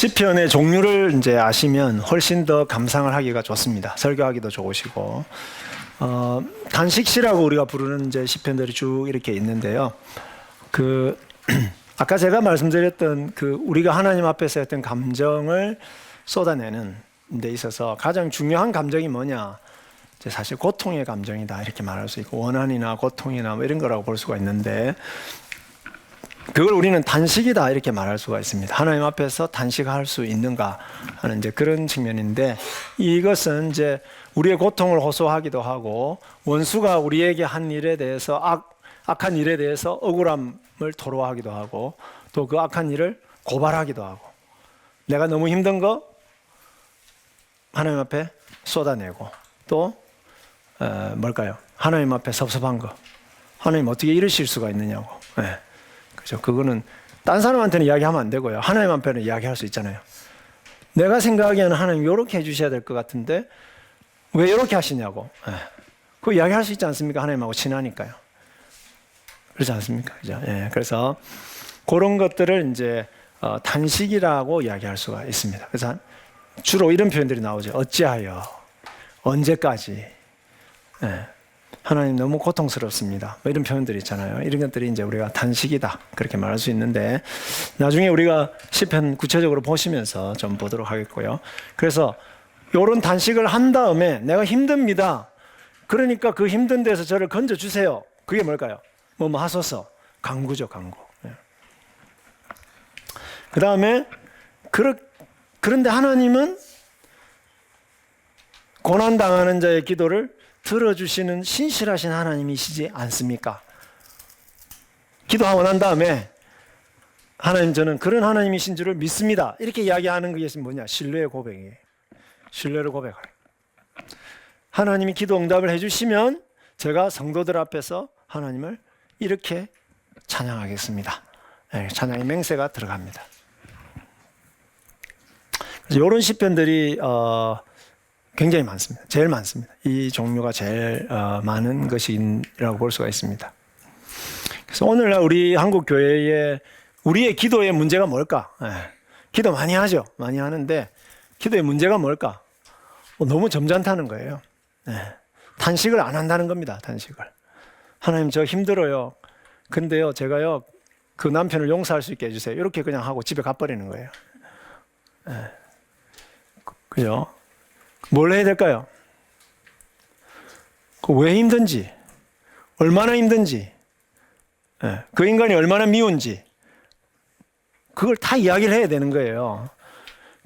시편의 종류를 이제 아시면 훨씬 더 감상을 하기가 좋습니다. 설교하기도 좋으시고, 단식시라고 우리가 부르는 이제 시편들이 쭉 이렇게 있는데요. 아까 제가 말씀드렸던 우리가 하나님 앞에서 했던 감정을 쏟아내는 데 있어서 가장 중요한 감정이 뭐냐? 사실 고통의 감정이다 이렇게 말할 수 있고, 원한이나 고통이나 뭐 이런 거라고 볼 수가 있는데, 그걸 우리는 단식이다 이렇게 말할 수가 있습니다. 하나님 앞에서 단식할 수 있는가 하는 이제 그런 측면인데, 이것은 이제 우리의 고통을 호소하기도 하고, 원수가 우리에게 한 일에 대해서 악한 일에 대해서 억울함을 토로하기도 하고, 또 그 악한 일을 고발하기도 하고, 내가 너무 힘든 거 하나님 앞에 쏟아내고, 또 뭘까요? 하나님 앞에 섭섭한 거, 하나님 어떻게 이러실 수가 있느냐고. 네. 그죠? 그거는 딴 사람한테는 이야기하면 안 되고요. 하나님 앞에는 이야기할 수 있잖아요. 내가 생각하기에는 하나님 이렇게 해주셔야 될 것 같은데 왜 이렇게 하시냐고. 네. 그거 이야기할 수 있지 않습니까? 하나님하고 친하니까요. 그렇지 않습니까? 그죠? 네. 그래서 그런 것들을 이제 단식이라고 이야기할 수가 있습니다. 그래서 주로 이런 표현들이 나오죠. 어찌하여, 언제까지. 네. 하나님 너무 고통스럽습니다. 뭐 이런 표현들이 있잖아요. 이런 것들이 이제 우리가 단식이다 그렇게 말할 수 있는데, 나중에 우리가 시편 구체적으로 보시면서 좀 보도록 하겠고요. 그래서 이런 단식을 한 다음에 내가 힘듭니다. 그러니까 그 힘든 데서 저를 건져 주세요. 그게 뭘까요? 뭐 하소서. 간구죠, 간구. 네. 그 다음에 그런데 하나님은 고난당하는 자의 기도를 들어주시는 신실하신 하나님이시지 않습니까? 기도하고 난 다음에 하나님, 저는 그런 하나님이신 줄을 믿습니다. 이렇게 이야기하는 것이 뭐냐? 신뢰의 고백이에요. 신뢰를 고백하라. 하나님이 기도 응답을 해주시면 제가 성도들 앞에서 하나님을 이렇게 찬양하겠습니다. 네, 찬양의 맹세가 들어갑니다. 그래서 이런 시편들이 굉장히 많습니다. 제일 많습니다. 이 종류가 제일 많은 것이라고 볼 수가 있습니다. 그래서 오늘날 우리 한국 교회에 우리의 기도의 문제가 뭘까? 기도 많이 하죠. 많이 하는데 기도의 문제가 뭘까? 너무 점잖다는 거예요. 단식을 안 한다는 겁니다. 단식을. 하나님, 저 힘들어요. 근데요, 제가요, 그 남편을 용서할 수 있게 해주세요. 이렇게 그냥 하고 집에 가버리는 거예요. 그죠? 뭘 해야 될까요? 왜 힘든지, 얼마나 힘든지, 그 인간이 얼마나 미운지, 그걸 다 이야기를 해야 되는 거예요.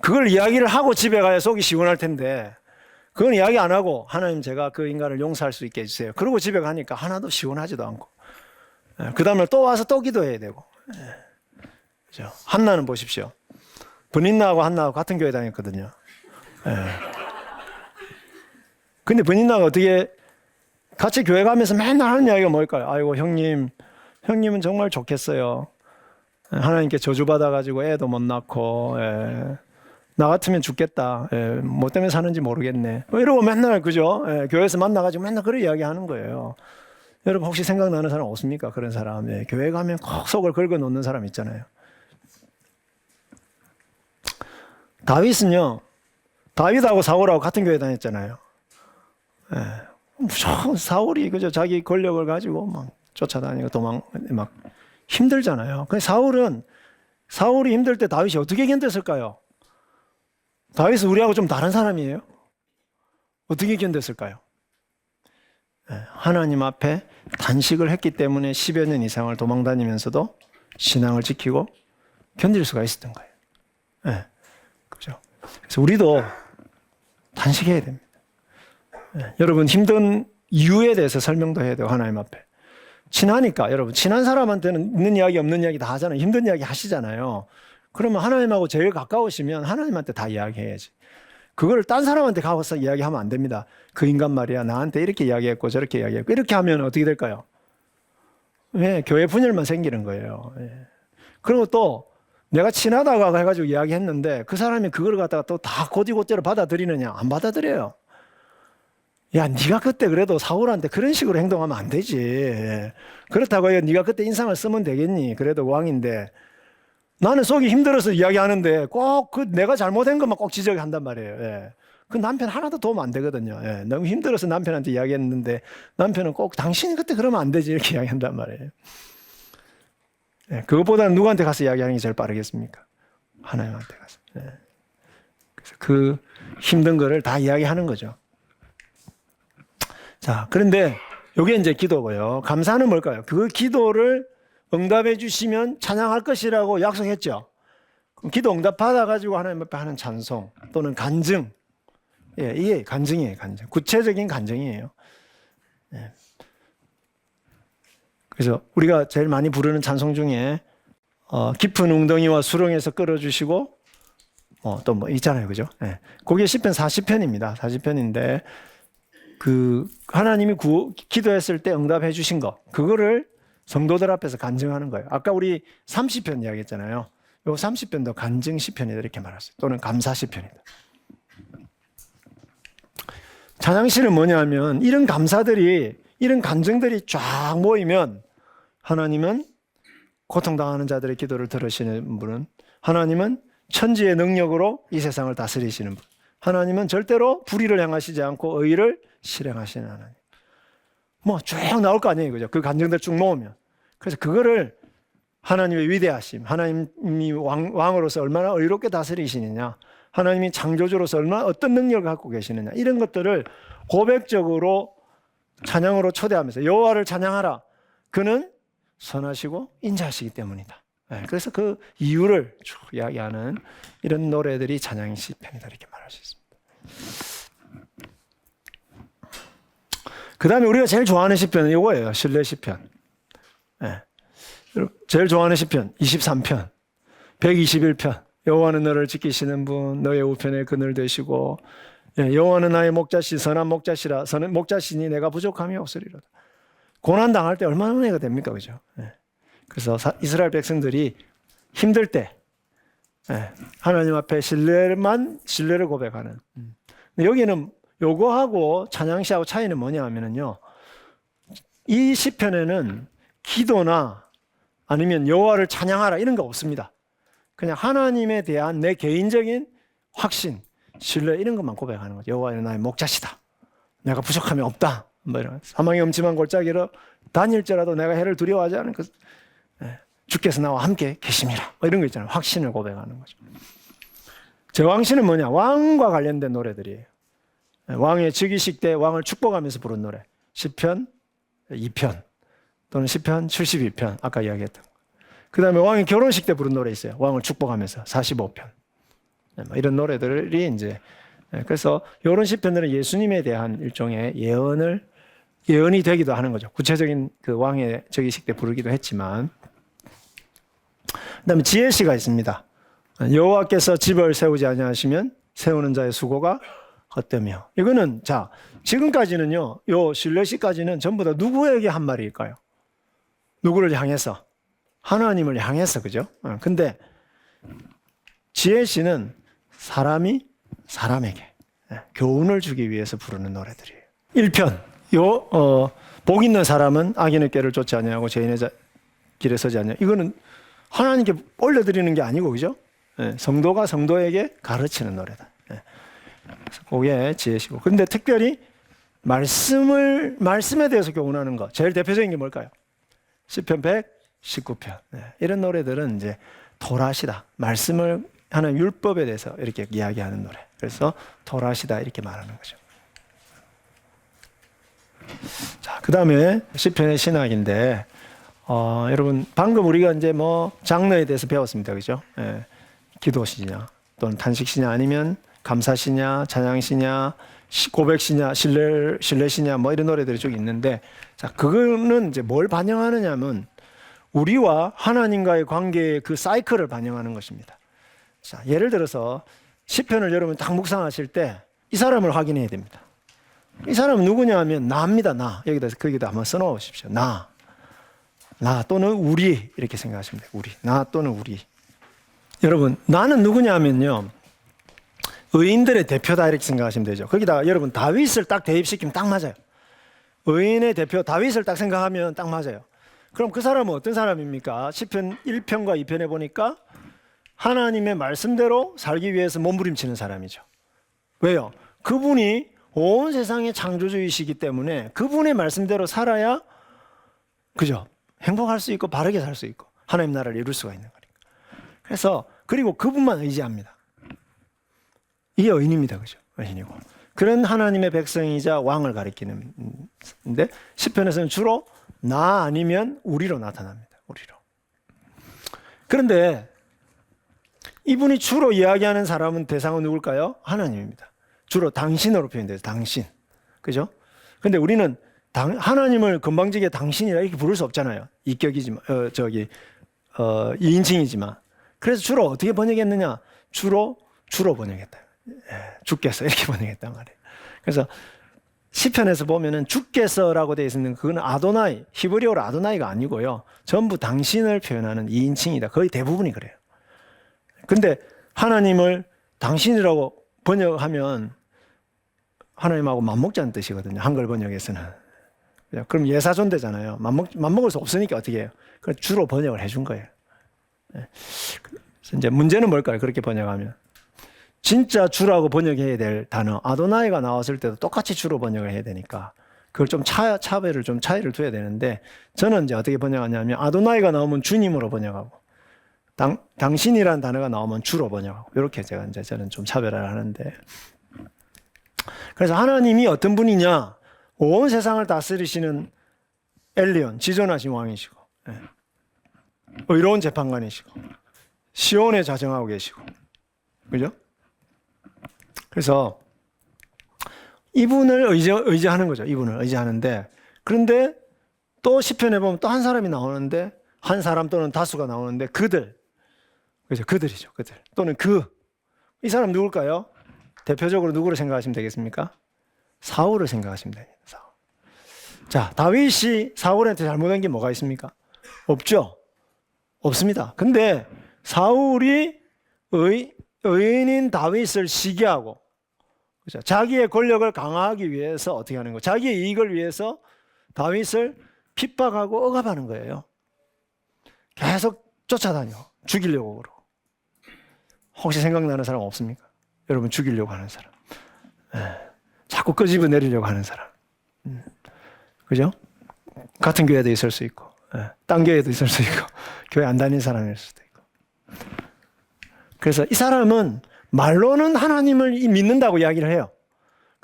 그걸 이야기를 하고 집에 가야 속이 시원할 텐데, 그건 이야기 안 하고, 하나님, 제가 그 인간을 용서할 수 있게 해주세요. 그러고 집에 가니까 하나도 시원하지도 않고, 그 다음날 또 와서 또 기도해야 되고. 그죠? 한나는 보십시오. 브닌나하고 한나하고 같은 교회 다녔거든요. 근데 브닌나가 어떻게 같이 교회 가면서 맨날 하는 이야기가 뭘까요? 아이고, 형님은 정말 좋겠어요. 하나님께 저주받아가지고 애도 못 낳고, 나 같으면 죽겠다. 뭐 때문에 사는지 모르겠네. 뭐 이러고 맨날, 그죠? 교회에서 만나가지고 맨날 그런 이야기 하는 거예요. 여러분 혹시 생각나는 사람 없습니까? 그런 사람. 교회 가면 꼭 속을 긁어 놓는 사람 있잖아요. 다윗은요, 다윗하고 사울하고 같은 교회 다녔잖아요. 무조건 사울이 그저 자기 권력을 가지고 막 쫓아다니고 막 힘들잖아요. 근데 사울이 힘들 때 다윗이 어떻게 견뎠을까요? 다윗은 우리하고 좀 다른 사람이에요. 어떻게 견뎠을까요? 하나님 앞에 단식을 했기 때문에 10여 년 이상을 도망다니면서도 신앙을 지키고 견딜 수가 있었던 거예요. 그죠? 그래서 우리도 단식해야 됩니다. 여러분, 힘든 이유에 대해서 설명도 해야 돼요. 하나님 앞에. 친하니까, 여러분, 친한 사람한테는 있는 이야기 없는 이야기 다 하잖아요. 힘든 이야기 하시잖아요. 그러면 하나님하고 제일 가까우시면 하나님한테 다 이야기해야지. 그걸 딴 사람한테 가서 이야기하면 안 됩니다. 그 인간 말이야, 나한테 이렇게 이야기했고 저렇게 이야기했고. 이렇게 하면 어떻게 될까요? 교회 분열만 생기는 거예요. 그리고 또 내가 친하다고 해가지고 이야기했는데 그 사람이 그걸 갖다가 또 다 곧이곧대로 받아들이느냐? 안 받아들여요. 야, 네가 그때 그래도 사울한테 그런 식으로 행동하면 안 되지. 그렇다고 해서 네가 그때 인상을 쓰면 되겠니? 그래도 왕인데. 나는 속이 힘들어서 이야기하는데 꼭 그 내가 잘못한 것만 꼭 지적한단 말이에요. 예. 그 남편 하나도 도움 안 되거든요. 예. 너무 힘들어서 남편한테 이야기했는데 남편은 꼭 당신이 그때 그러면 안 되지 이렇게 이야기한단 말이에요. 예. 그것보다는 누구한테 가서 이야기하는 게 제일 빠르겠습니까? 하나님한테 가서. 예. 그래서 그 힘든 거를 다 이야기하는 거죠. 자, 그런데 이게 이제 기도고요. 감사는 뭘까요? 그 기도를 응답해 주시면 찬양할 것이라고 약속했죠. 그럼 기도 응답 받아가지고 하나님 앞에 하는 찬송 또는 간증. 예, 이게 간증이에요, 간증. 구체적인 간증이에요. 예. 그래서 우리가 제일 많이 부르는 찬송 중에 깊은 웅덩이와 수렁에서 끌어주시고 또 뭐 있잖아요, 그죠? 예. 그게 시편 40편입니다. 40편인데 그 하나님이 기도했을 때 응답해 주신 거 그거를 성도들 앞에서 간증하는 거예요. 아까 우리 30편 이야기했잖아요. 요 30편도 간증 시편이다 이렇게 말했어요. 또는 감사 시편이다. 찬양시는 뭐냐면 이런 감사들이 이런 간증들이 쫙 모이면 하나님은 고통당하는 자들의 기도를 들으시는 분은 하나님은 천지의 능력으로 이 세상을 다스리시는 분. 하나님은 절대로 불의를 행하시지 않고 의를 실행하시는 하나님. 뭐 쭉 나올 거 아니에요, 그죠? 그 간증들 쭉 모으면. 그래서 그거를 하나님의 위대하심, 하나님이 왕으로서 얼마나 의롭게 다스리시느냐, 하나님이 창조주로서 얼마나 어떤 능력을 갖고 계시느냐, 이런 것들을 고백적으로 찬양으로 초대하면서 여호와를 찬양하라. 그는 선하시고 인자하시기 때문이다. 그래서 그 이유를 쭉 이야기하는 이런 노래들이 찬양 시편이다 이렇게 말할 수 있습니다. 그 다음에 우리가 제일 좋아하는 시편은 이거예요. 신뢰 시편. 제일 좋아하는 시편 23편, 121편. 여호와는 너를 지키시는 분, 너의 우편에 그늘 되시고, 여호와는 나의 목자시, 선한 목자시라. 선한 목자시니 내가 부족함이 없으리로다. 고난 당할 때 얼마나 은혜가 됩니까, 그죠? 그래서 이스라엘 백성들이 힘들 때 하나님 앞에 신뢰를 고백하는. 근데 여기는 요거하고 찬양시하고 차이는 뭐냐 하면은요, 이 시편에는 기도나 아니면 여호와를 찬양하라 이런 거 없습니다. 그냥 하나님에 대한 내 개인적인 확신, 신뢰 이런 것만 고백하는 거죠. 여호와는 나의 목자시다. 내가 부족함이 없다. 뭐 이런 사망의 음침한 골짜기로 다닐지라도 내가 해를 두려워하지 않은 그 주께서 나와 함께 계심이라. 뭐 이런 거 있잖아요. 확신을 고백하는 거죠. 제왕시는 뭐냐? 왕과 관련된 노래들이에요. 왕의 즉위식 때 왕을 축복하면서 부른 노래. 시편 2편 또는 시편 72편 아까 이야기했던 거. 그 다음에 왕의 결혼식 때 부른 노래 있어요. 왕을 축복하면서 45편. 이런 노래들이 이제 그래서 이런 시편들은 예수님에 대한 일종의 예언이 되기도 하는 거죠. 구체적인 그 왕의 즉위식 때 부르기도 했지만. 그다음에 지혜시가 있습니다. 여호와께서 집을 세우지 아니하시면 세우는 자의 수고가 헛되며. 이거는 자 지금까지는요. 요 신뢰시까지는 전부 다 누구에게 한 말일까요? 누구를 향해서? 하나님을 향해서, 그죠? 근데 지혜시는 사람이 사람에게 교훈을 주기 위해서 부르는 노래들이에요. 1편 복 있는 사람은 악인의 꾀를 쫓지 아니하고 죄인의 길에 서지 아니하고. 이거는 하나님께 올려드리는 게 아니고, 그죠? 성도가 성도에게 가르치는 노래다. 그게 지혜시고. 근데 특별히 말씀에 대해서 교훈하는 거. 제일 대표적인 게 뭘까요? 시편 119편. 이런 노래들은 이제 토라시다. 말씀을 하는 율법에 대해서 이렇게 이야기하는 노래. 그래서 토라시다 이렇게 말하는 거죠. 자, 그 다음에 시편의 신학인데, 여러분 방금 우리가 이제 뭐 장르에 대해서 배웠습니다, 그죠? 기도시냐, 또는 탄식시냐, 아니면 감사시냐, 찬양시냐, 고백시냐, 신뢰시냐, 뭐 이런 노래들이 쭉 있는데, 자, 그거는 이제 뭘 반영하느냐면 우리와 하나님과의 관계의 그 사이클을 반영하는 것입니다. 자, 예를 들어서 시편을 여러분 딱 묵상하실 때 이 사람을 확인해야 됩니다. 이 사람은 누구냐 하면 나입니다. 나. 거기다 한번 써놓으십시오. 나 또는 우리 이렇게 생각하시면 돼요. 우리. 나 또는 우리. 여러분 나는 누구냐 하면요, 의인들의 대표다 이렇게 생각하시면 되죠. 거기다가 여러분 다윗을 딱 대입시키면 딱 맞아요. 의인의 대표 다윗을 딱 생각하면 딱 맞아요. 그럼 그 사람은 어떤 사람입니까? 시편 1편과 2편에 보니까 하나님의 말씀대로 살기 위해서 몸부림치는 사람이죠. 왜요? 그분이 온 세상의 창조주이시기 때문에 그분의 말씀대로 살아야, 그죠? 행복할 수 있고 바르게 살 수 있고 하나님 나라를 이룰 수가 있는 거니까. 그래서 그리고 그분만 의지합니다. 이게 의인입니다. 그죠? 의인이고. 그런 하나님의 백성이자 왕을 가리키는데 시편에서는 주로 나 아니면 우리로 나타납니다. 우리로. 그런데 이분이 주로 이야기하는 사람은 대상은 누굴까요? 하나님입니다. 주로 당신으로 표현돼요. 당신. 그죠? 근데 우리는 하나님을 건방지게 당신이라 이렇게 부를 수 없잖아요. 이격이지만, 이인칭이지만. 그래서 주로 어떻게 번역했느냐? 주로 번역했다. 주께서 이렇게 번역했단 말이에요. 그래서 시편에서 보면은 주께서라고 되어 있는 그건 아도나이, 히브리어로 아도나이가 아니고요. 전부 당신을 표현하는 이인칭이다. 거의 대부분이 그래요. 근데 하나님을 당신이라고 번역하면 하나님하고 맞먹자는 뜻이거든요. 한글 번역에서는. 그럼 예사존대잖아요. 맞먹을 수 없으니까 어떻게 해요? 그래서 주로 번역을 해준 거예요. 그래서 이제 문제는 뭘까요? 그렇게 번역하면. 진짜 주라고 번역해야 될 단어 아도나이가 나왔을 때도 똑같이 주로 번역을 해야 되니까 그걸 좀 차이를 둬야 되는데 저는 이제 어떻게 번역하냐면 아도나이가 나오면 주님으로 번역하고 당신이라는 단어가 나오면 주로 번역하고 이렇게 저는 좀 차별화를 하는데 그래서 하나님이 어떤 분이냐 온 세상을 다스리시는 엘리온 지존하신 왕이시고 의로운 재판관이시고 시온에 자정하고 계시고 그죠? 그래서 이분을 의지하는 거죠. 이분을 의지하는데 그런데 또 시편에 보면 또 한 사람이 나오는데 한 사람 또는 다수가 나오는데 그들 그죠? 그들이죠. 그들 또는 이 사람 누굴까요? 대표적으로 누구를 생각하시면 되겠습니까? 사울을 생각하시면 됩니다. 사울. 자, 다윗이 사울한테 잘못한 게 뭐가 있습니까? 없죠. 없습니다. 근데 사울이 의인인 다윗을 시기하고 그렇죠? 자기의 권력을 강화하기 위해서 어떻게 하는 거예요? 자기의 이익을 위해서 다윗을 핍박하고 억압하는 거예요. 계속 쫓아다녀. 죽이려고 그러고. 혹시 생각나는 사람 없습니까? 여러분 죽이려고 하는 사람. 자꾸 끄집어 내리려고 하는 사람. 그죠? 같은 교회도 있을 수 있고 딴 교회도 있을 수 있고 교회 안 다니는 사람일 수도 있고. 그래서 이 사람은 말로는 하나님을 믿는다고 이야기를 해요.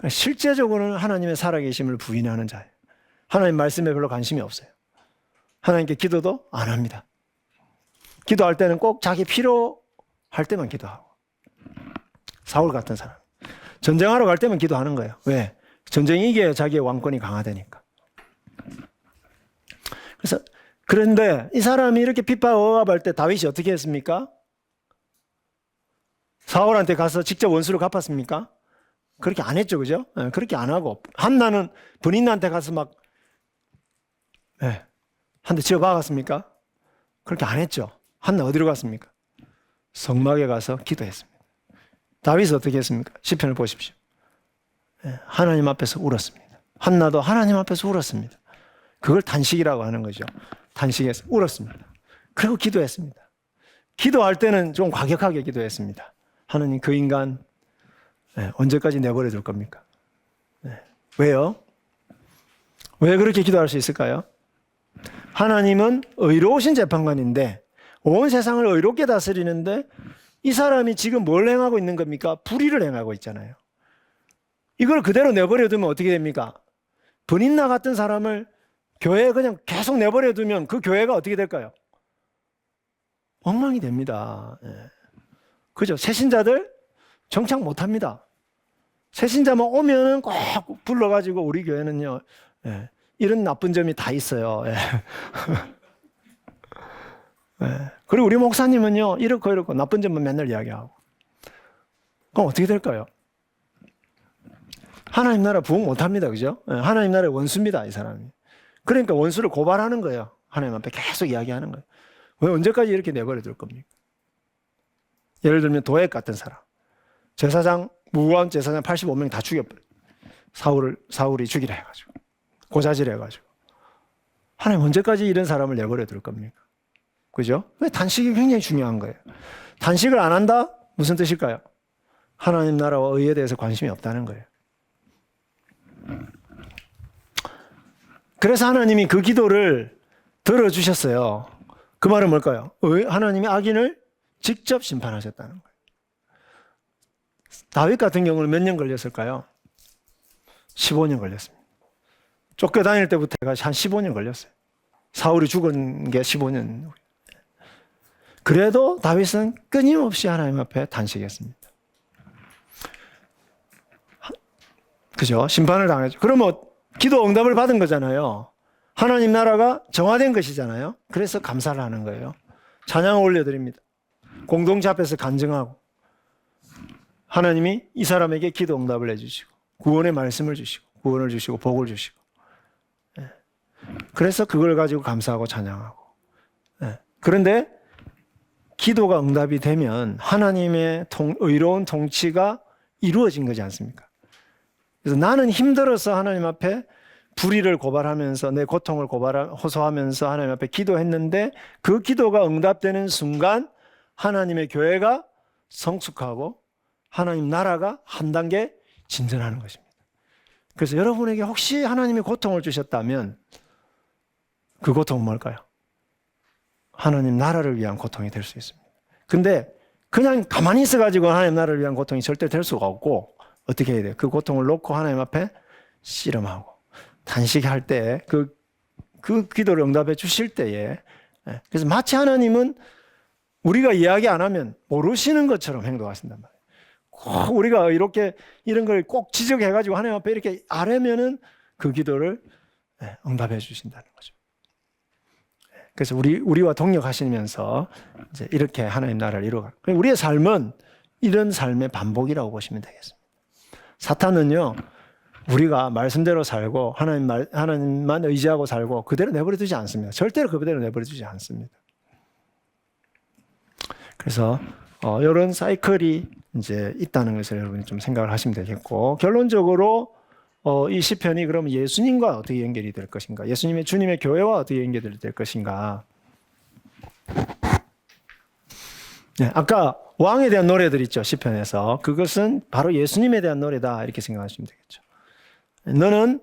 실제적으로는 하나님의 살아계심을 부인하는 자예요. 하나님 말씀에 별로 관심이 없어요. 하나님께 기도도 안 합니다. 기도할 때는 꼭 자기 필요할 때만 기도하고. 사울 같은 사람. 전쟁하러 갈 때만 기도하는 거예요. 왜? 전쟁이 이겨야 자기의 왕권이 강화되니까. 그런데 이 사람이 이렇게 핍박 억압할 때 다윗이 어떻게 했습니까? 사울한테 가서 직접 원수를 갚았습니까? 그렇게 안 했죠, 그죠? 그렇게 안 하고 한나는 본인한테 가서 막 한 대 지어 박았습니까? 그렇게 안 했죠. 한나 어디로 갔습니까? 성막에 가서 기도했습니다. 다윗은 어떻게 했습니까? 시편을 보십시오. 하나님 앞에서 울었습니다. 한나도 하나님 앞에서 울었습니다. 그걸 단식이라고 하는 거죠. 단식해서 울었습니다. 그리고 기도했습니다. 기도할 때는 좀 과격하게 기도했습니다. 하나님 그 인간 언제까지 내버려 둘 겁니까? 왜요? 왜 그렇게 기도할 수 있을까요? 하나님은 의로우신 재판관인데 온 세상을 의롭게 다스리는데 이 사람이 지금 뭘 행하고 있는 겁니까? 불의를 행하고 있잖아요. 이걸 그대로 내버려 두면 어떻게 됩니까? 분인나 같은 사람을 교회에 그냥 계속 내버려 두면 그 교회가 어떻게 될까요? 엉망이 됩니다. 그죠? 새신자들 정착 못 합니다. 새신자만 오면은 꼭 불러가지고 우리 교회는요, 이런 나쁜 점이 다 있어요. 그리고 우리 목사님은요, 이렇고 나쁜 점만 맨날 이야기하고. 그럼 어떻게 될까요? 하나님 나라 부흥 못 합니다. 그죠? 하나님 나라의 원수입니다. 이 사람이. 그러니까 원수를 고발하는 거예요. 하나님 앞에 계속 이야기하는 거예요. 왜 언제까지 이렇게 내버려 둘 겁니까? 예를 들면 도액 같은 사람. 제사장, 무고한 제사장 85명 다 죽여버려요. 사울이 죽이라 해가지고. 고자질 해가지고. 하나님 언제까지 이런 사람을 내버려 둘 겁니까? 그죠? 왜 단식이 굉장히 중요한 거예요. 단식을 안 한다? 무슨 뜻일까요? 하나님 나라와 의에 대해서 관심이 없다는 거예요. 그래서 하나님이 그 기도를 들어주셨어요. 그 말은 뭘까요? 하나님이 악인을 직접 심판하셨다는 거예요. 다윗 같은 경우는 몇 년 걸렸을까요? 15년 걸렸습니다. 쫓겨다닐 때부터 한 15년 걸렸어요. 사울이 죽은 게 15년. 그래도 다윗은 끊임없이 하나님 앞에 단식했습니다. 그죠? 심판을 당했죠. 그러면 기도 응답을 받은 거잖아요. 하나님 나라가 정화된 것이잖아요. 그래서 감사를 하는 거예요. 찬양을 올려드립니다. 공동체 앞에서 간증하고 하나님이 이 사람에게 기도 응답을 해주시고 구원의 말씀을 주시고 구원을 주시고 복을 주시고 그래서 그걸 가지고 감사하고 찬양하고 그런데 기도가 응답이 되면 하나님의 의로운 통치가 이루어진 거지 않습니까? 그래서 나는 힘들어서 하나님 앞에 불의를 고발하면서 내 고통을 호소하면서 하나님 앞에 기도했는데 그 기도가 응답되는 순간 하나님의 교회가 성숙하고 하나님 나라가 한 단계 진전하는 것입니다. 그래서 여러분에게 혹시 하나님이 고통을 주셨다면 그 고통은 뭘까요? 하나님 나라를 위한 고통이 될 수 있습니다. 근데 그냥 가만히 있어가지고 하나님 나라를 위한 고통이 절대 될 수가 없고 어떻게 해야 돼요? 그 고통을 놓고 하나님 앞에 씨름하고 단식할 때 그 기도를 응답해 주실 때에 그래서 마치 하나님은 우리가 이야기 안 하면 모르시는 것처럼 행동하신단 말이에요. 꼭 우리가 이런 걸 꼭 지적해가지고 하나님 앞에 이렇게 아뢰면은 그 기도를 응답해 주신다는 거죠. 그래서 우리와 동력하시면서 이제 이렇게 하나님 나라를 이루어가. 우리의 삶은 이런 삶의 반복이라고 보시면 되겠습니다. 사탄은요, 우리가 말씀대로 살고 하나님만 의지하고 살고 그대로 내버려 두지 않습니다. 절대로 그대로 내버려 두지 않습니다. 그래서 이런 사이클이 이제 있다는 것을 여러분이 좀 생각을 하시면 되겠고 결론적으로 이 시편이 그럼 예수님과 어떻게 연결이 될 것인가? 예수님의 주님의 교회와 어떻게 연결이 될 것인가? 네, 아까 왕에 대한 노래들 있죠, 시편에서. 그것은 바로 예수님에 대한 노래다 이렇게 생각하시면 되겠죠. 너는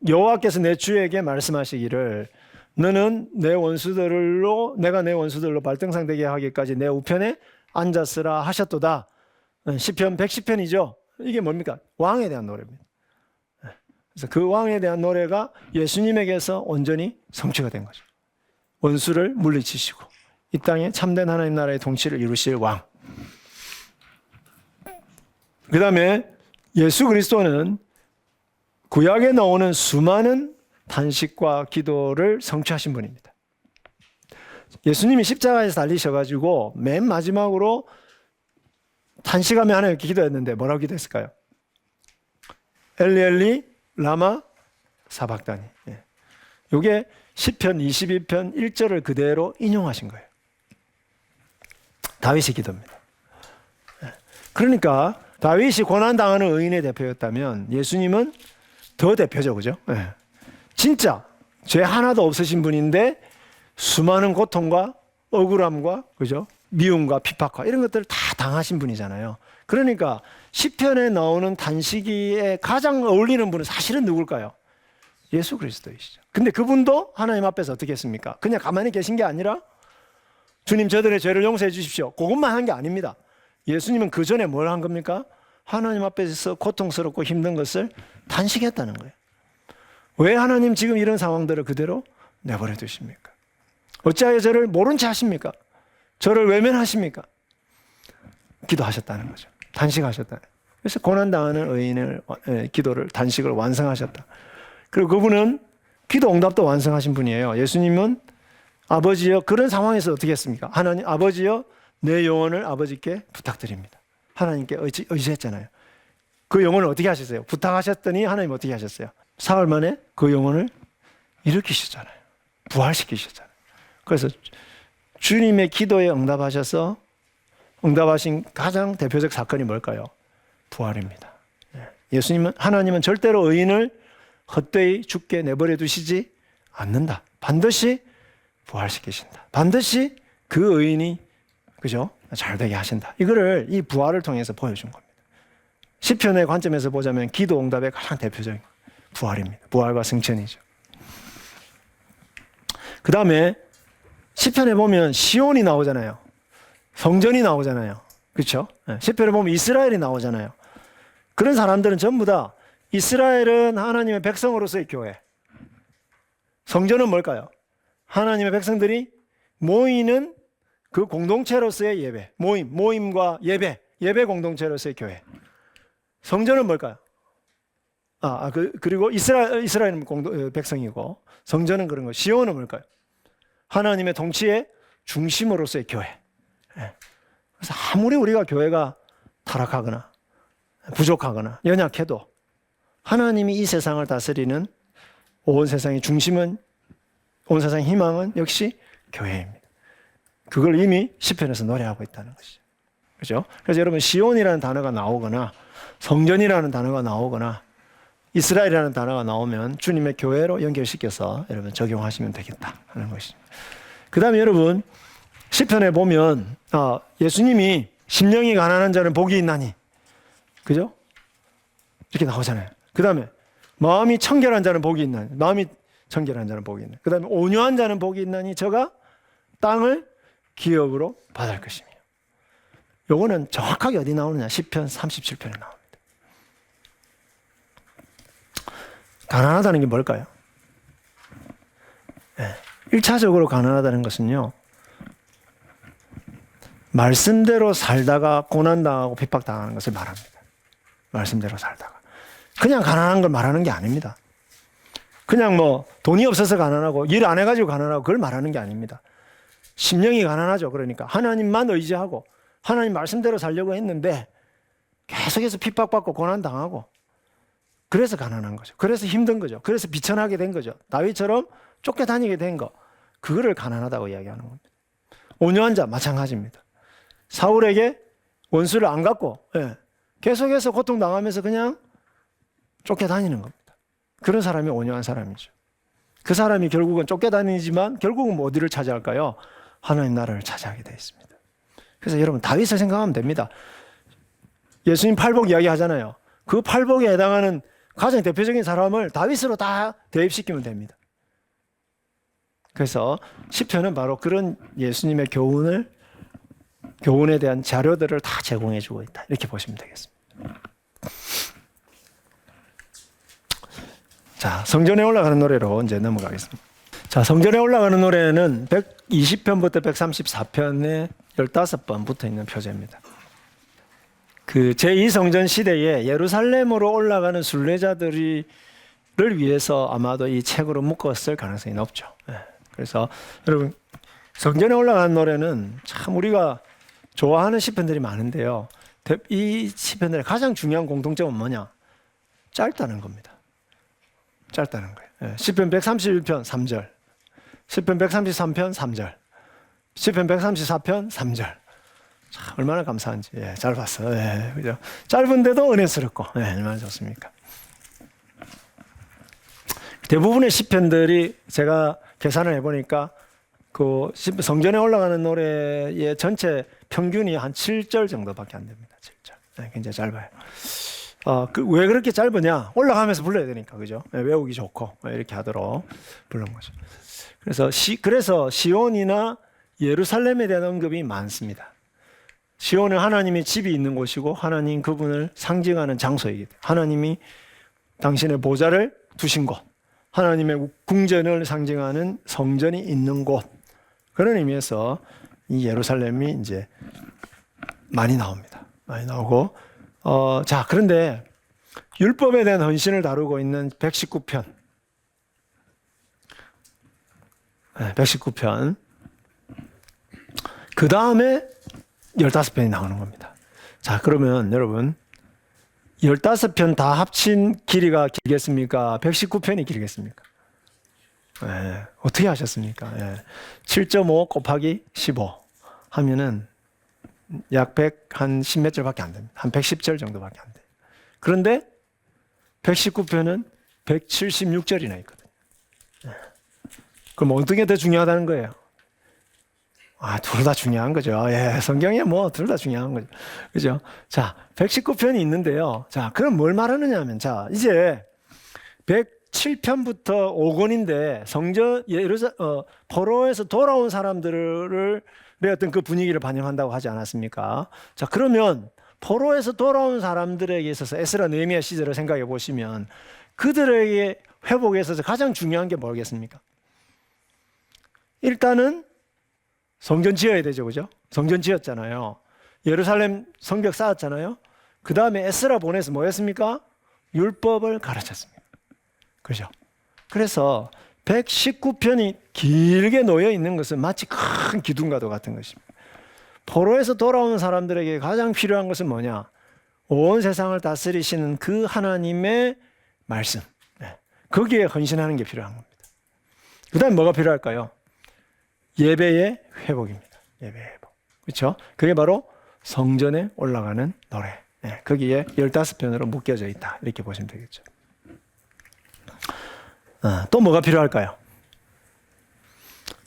여호와께서 내 주에게 말씀하시기를 너는 내가 내 원수들로 발등상되게 하기까지 내 우편에 앉았으라 하셨도다. 시편 110편이죠. 이게 뭡니까? 왕에 대한 노래입니다. 그래서 그 왕에 대한 노래가 예수님에게서 온전히 성취가 된 거죠. 원수를 물리치시고 이 땅에 참된 하나님 나라의 통치를 이루실 왕. 그 다음에 예수 그리스도는 구약에 나오는 수많은 단식과 기도를 성취하신 분입니다. 예수님이 십자가에서 달리셔가지고 맨 마지막으로 단식하며 하나님께 기도했는데 뭐라고 기도했을까요? 엘리 엘리 라마 사박다니. 이게 시편 22편 1절을 그대로 인용하신 거예요. 다윗의 기도입니다. 그러니까 다윗이 고난당하는 의인의 대표였다면 예수님은 더 대표죠. 그죠? 진짜 죄 하나도 없으신 분인데 수많은 고통과 억울함과 그죠? 미움과 핍박과 이런 것들을 다 당하신 분이잖아요. 그러니까 시편에 나오는 단식이에 가장 어울리는 분은 사실은 누굴까요? 예수 그리스도이시죠. 근데 그분도 하나님 앞에서 어떻게 했습니까? 그냥 가만히 계신 게 아니라 주님 저들의 죄를 용서해 주십시오. 그것만 한 게 아닙니다. 예수님은 그 전에 뭘 한 겁니까? 하나님 앞에서 고통스럽고 힘든 것을 단식했다는 거예요. 왜 하나님 지금 이런 상황들을 그대로 내버려 두십니까? 어찌하여 저를 모른 채 하십니까? 저를 외면하십니까? 기도하셨다는 거죠. 단식하셨다. 그래서 고난당하는 의인의 기도를 단식을 완성하셨다. 그리고 그분은 기도 응답도 완성하신 분이에요. 예수님은 아버지여 그런 상황에서 어떻게 했습니까? 하나님 아버지여 내 영혼을 아버지께 부탁드립니다. 하나님께 의지했잖아요. 그 영혼을 어떻게 하셨어요? 부탁하셨더니 하나님 어떻게 하셨어요? 사흘 만에 그 영혼을 일으키셨잖아요. 부활시키셨잖아요. 그래서 주님의 기도에 응답하신 가장 대표적 사건이 뭘까요? 부활입니다. 하나님은 절대로 의인을 헛되이 죽게 내버려 두시지 않는다. 반드시 부활시키신다. 반드시 그 의인이 그죠? 잘 되게 하신다. 이거를 이 부활을 통해서 보여준 겁니다. 시편의 관점에서 보자면 기도 응답의 가장 대표적인 부활입니다. 부활과 승천이죠. 그 다음에 시편에 보면 시온이 나오잖아요. 성전이 나오잖아요. 그렇죠? 시편에 보면 이스라엘이 나오잖아요. 그런 사람들은 전부 다 이스라엘은 하나님의 백성으로서의 교회. 성전은 뭘까요? 하나님의 백성들이 모이는 그 공동체로서의 예배. 모임과 예배 공동체로서의 교회. 성전은 뭘까요? 그리고 이스라엘은 백성이고 성전은 그런 거. 시온은 뭘까요? 하나님의 통치의 중심으로서의 교회. 그래서 아무리 우리가 교회가 타락하거나 부족하거나 연약해도 하나님이 이 세상을 다스리는 온 세상의 중심은, 온 세상의 희망은 역시 교회입니다. 그걸 이미 시편에서 노래하고 있다는 것이죠. 그렇죠? 그래서 여러분 시온이라는 단어가 나오거나 성전이라는 단어가 나오거나 이스라엘이라는 단어가 나오면 주님의 교회로 연결시켜서 여러분 적용하시면 되겠다 하는 것입니다. 그 다음에 여러분 시편에 보면 예수님이 심령이 가난한 자는 복이 있나니, 그죠? 이렇게 나오잖아요. 그 다음에 마음이 청결한 자는 복이 있나니, 마음이 청결한 자는 복이 있나니, 그 다음에 온유한 자는 복이 있나니 저가 땅을 기업으로 받을 것이며. 요거는 정확하게 어디 나오느냐? 시편 37편에 나옵니다. 가난하다는 게 뭘까요? 1차적으로 가난하다는 것은요, 말씀대로 살다가 고난당하고 핍박당하는 것을 말합니다. 말씀대로 살다가. 그냥 가난한 걸 말하는 게 아닙니다. 그냥 뭐 돈이 없어서 가난하고 일 안 해가지고 가난하고 그걸 말하는 게 아닙니다. 심령이 가난하죠. 그러니까 하나님만 의지하고 하나님 말씀대로 살려고 했는데 계속해서 핍박받고 고난당하고 그래서 가난한 거죠. 그래서 힘든 거죠. 그래서 비천하게 된 거죠. 다윗처럼 쫓겨다니게 된 거. 그거를 가난하다고 이야기하는 겁니다. 온유한 자 마찬가지입니다. 사울에게 원수를 안 갚고 계속해서 고통당하면서 그냥 쫓겨다니는 겁니다. 그런 사람이 온유한 사람이죠. 그 사람이 결국은 쫓겨다니지만 결국은 뭐 어디를 차지할까요? 하나님 나라를 차지하게 되어 있습니다. 그래서 여러분 다윗을 생각하면 됩니다. 예수님 팔복 이야기 하잖아요. 그 팔복에 해당하는 가장 대표적인 사람을 다윗으로 다 대입시키면 됩니다. 그래서 시편은 바로 그런 예수님의 교훈에 대한 자료들을 다 제공해 주고 있다. 이렇게 보시면 되겠습니다. 자, 성전에 올라가는 노래로 이제 넘어가겠습니다. 자, 성전에 올라가는 노래는 120편부터 134편에 15번 붙어 있는 표제입니다. 그 제2성전 시대에 예루살렘으로 올라가는 순례자들을 위해서 아마도 이 책으로 묶었을 가능성이 높죠. 그래서 여러분 성전에 올라가는 노래는 참 우리가 좋아하는 시편들이 많은데요. 이 시편들의 가장 중요한 공통점은 뭐냐? 짧다는 겁니다. 짧다는 거예요. 시편 131편 3절, 시편 133편 3절, 시편 134편 3절. 참 얼마나 감사한지. 잘 봤어요. 그죠? 짧은데도 은혜스럽고 얼마나 좋습니까? 대부분의 시편들이 제가 계산을 해보니까 그 성전에 올라가는 노래의 전체 평균이 한 7절 정도밖에 안 됩니다. 7절. 굉장히 짧아요. 왜 그렇게 짧으냐? 올라가면서 불러야 되니까, 그죠? 외우기 좋고 이렇게 하도록 부른 거죠. 그래서 시온이나 예루살렘에 대한 언급이 많습니다. 시온은 하나님의 집이 있는 곳이고 하나님 그분을 상징하는 장소이기 때문에 하나님이 당신의 보좌를 두신 곳, 하나님의 궁전을 상징하는 성전이 있는 곳, 그런 의미에서 이 예루살렘이 이제 많이 나옵니다. 많이 나오고 자, 그런데 율법에 대한 헌신을 다루고 있는 119편 119편 그 다음에 15편이 나오는 겁니다. 자, 그러면 여러분 15편 다 합친 길이가 길겠습니까? 119편이 길겠습니까? 어떻게 하셨습니까? 7.5 곱하기 15 하면은 약 10몇 절밖에 안 됩니다. 한 110절 정도밖에 안 돼요. 그런데 119편은 176절이나 있거든요. 그럼 어떤 게 더 중요하다는 거예요? 둘 다 중요한 거죠. 예, 성경에 뭐 둘 다 중요한 거죠. 그죠? 자, 119편이 있는데요. 자, 그럼 뭘 말하느냐 하면, 자, 이제 107편부터 5권인데 포로에서 돌아온 사람들을 어떤 그 분위기를 반영한다고 하지 않았습니까? 자, 그러면 포로에서 돌아온 사람들에게 있어서 에스라 느헤미야 시절을 생각해 보시면 그들에게 회복에 있어서 가장 중요한 게 뭐겠습니까? 일단은 성전 지어야 되죠, 그죠? 성전 지었잖아요. 예루살렘 성벽 쌓았잖아요. 그 다음에 에스라 보내서 뭐 했습니까? 율법을 가르쳤습니다. 그죠? 그래서 119편이 길게 놓여 있는 것은 마치 큰 기둥과도 같은 것입니다. 포로에서 돌아온 사람들에게 가장 필요한 것은 뭐냐? 온 세상을 다스리시는 그 하나님의 말씀. 거기에 헌신하는 게 필요한 겁니다. 그 다음에 뭐가 필요할까요? 예배의 회복입니다. 예배의 회복. 그렇죠? 그게 바로 성전에 올라가는 노래. 거기에 15편으로 묶여져 있다. 이렇게 보시면 되겠죠. 또 뭐가 필요할까요?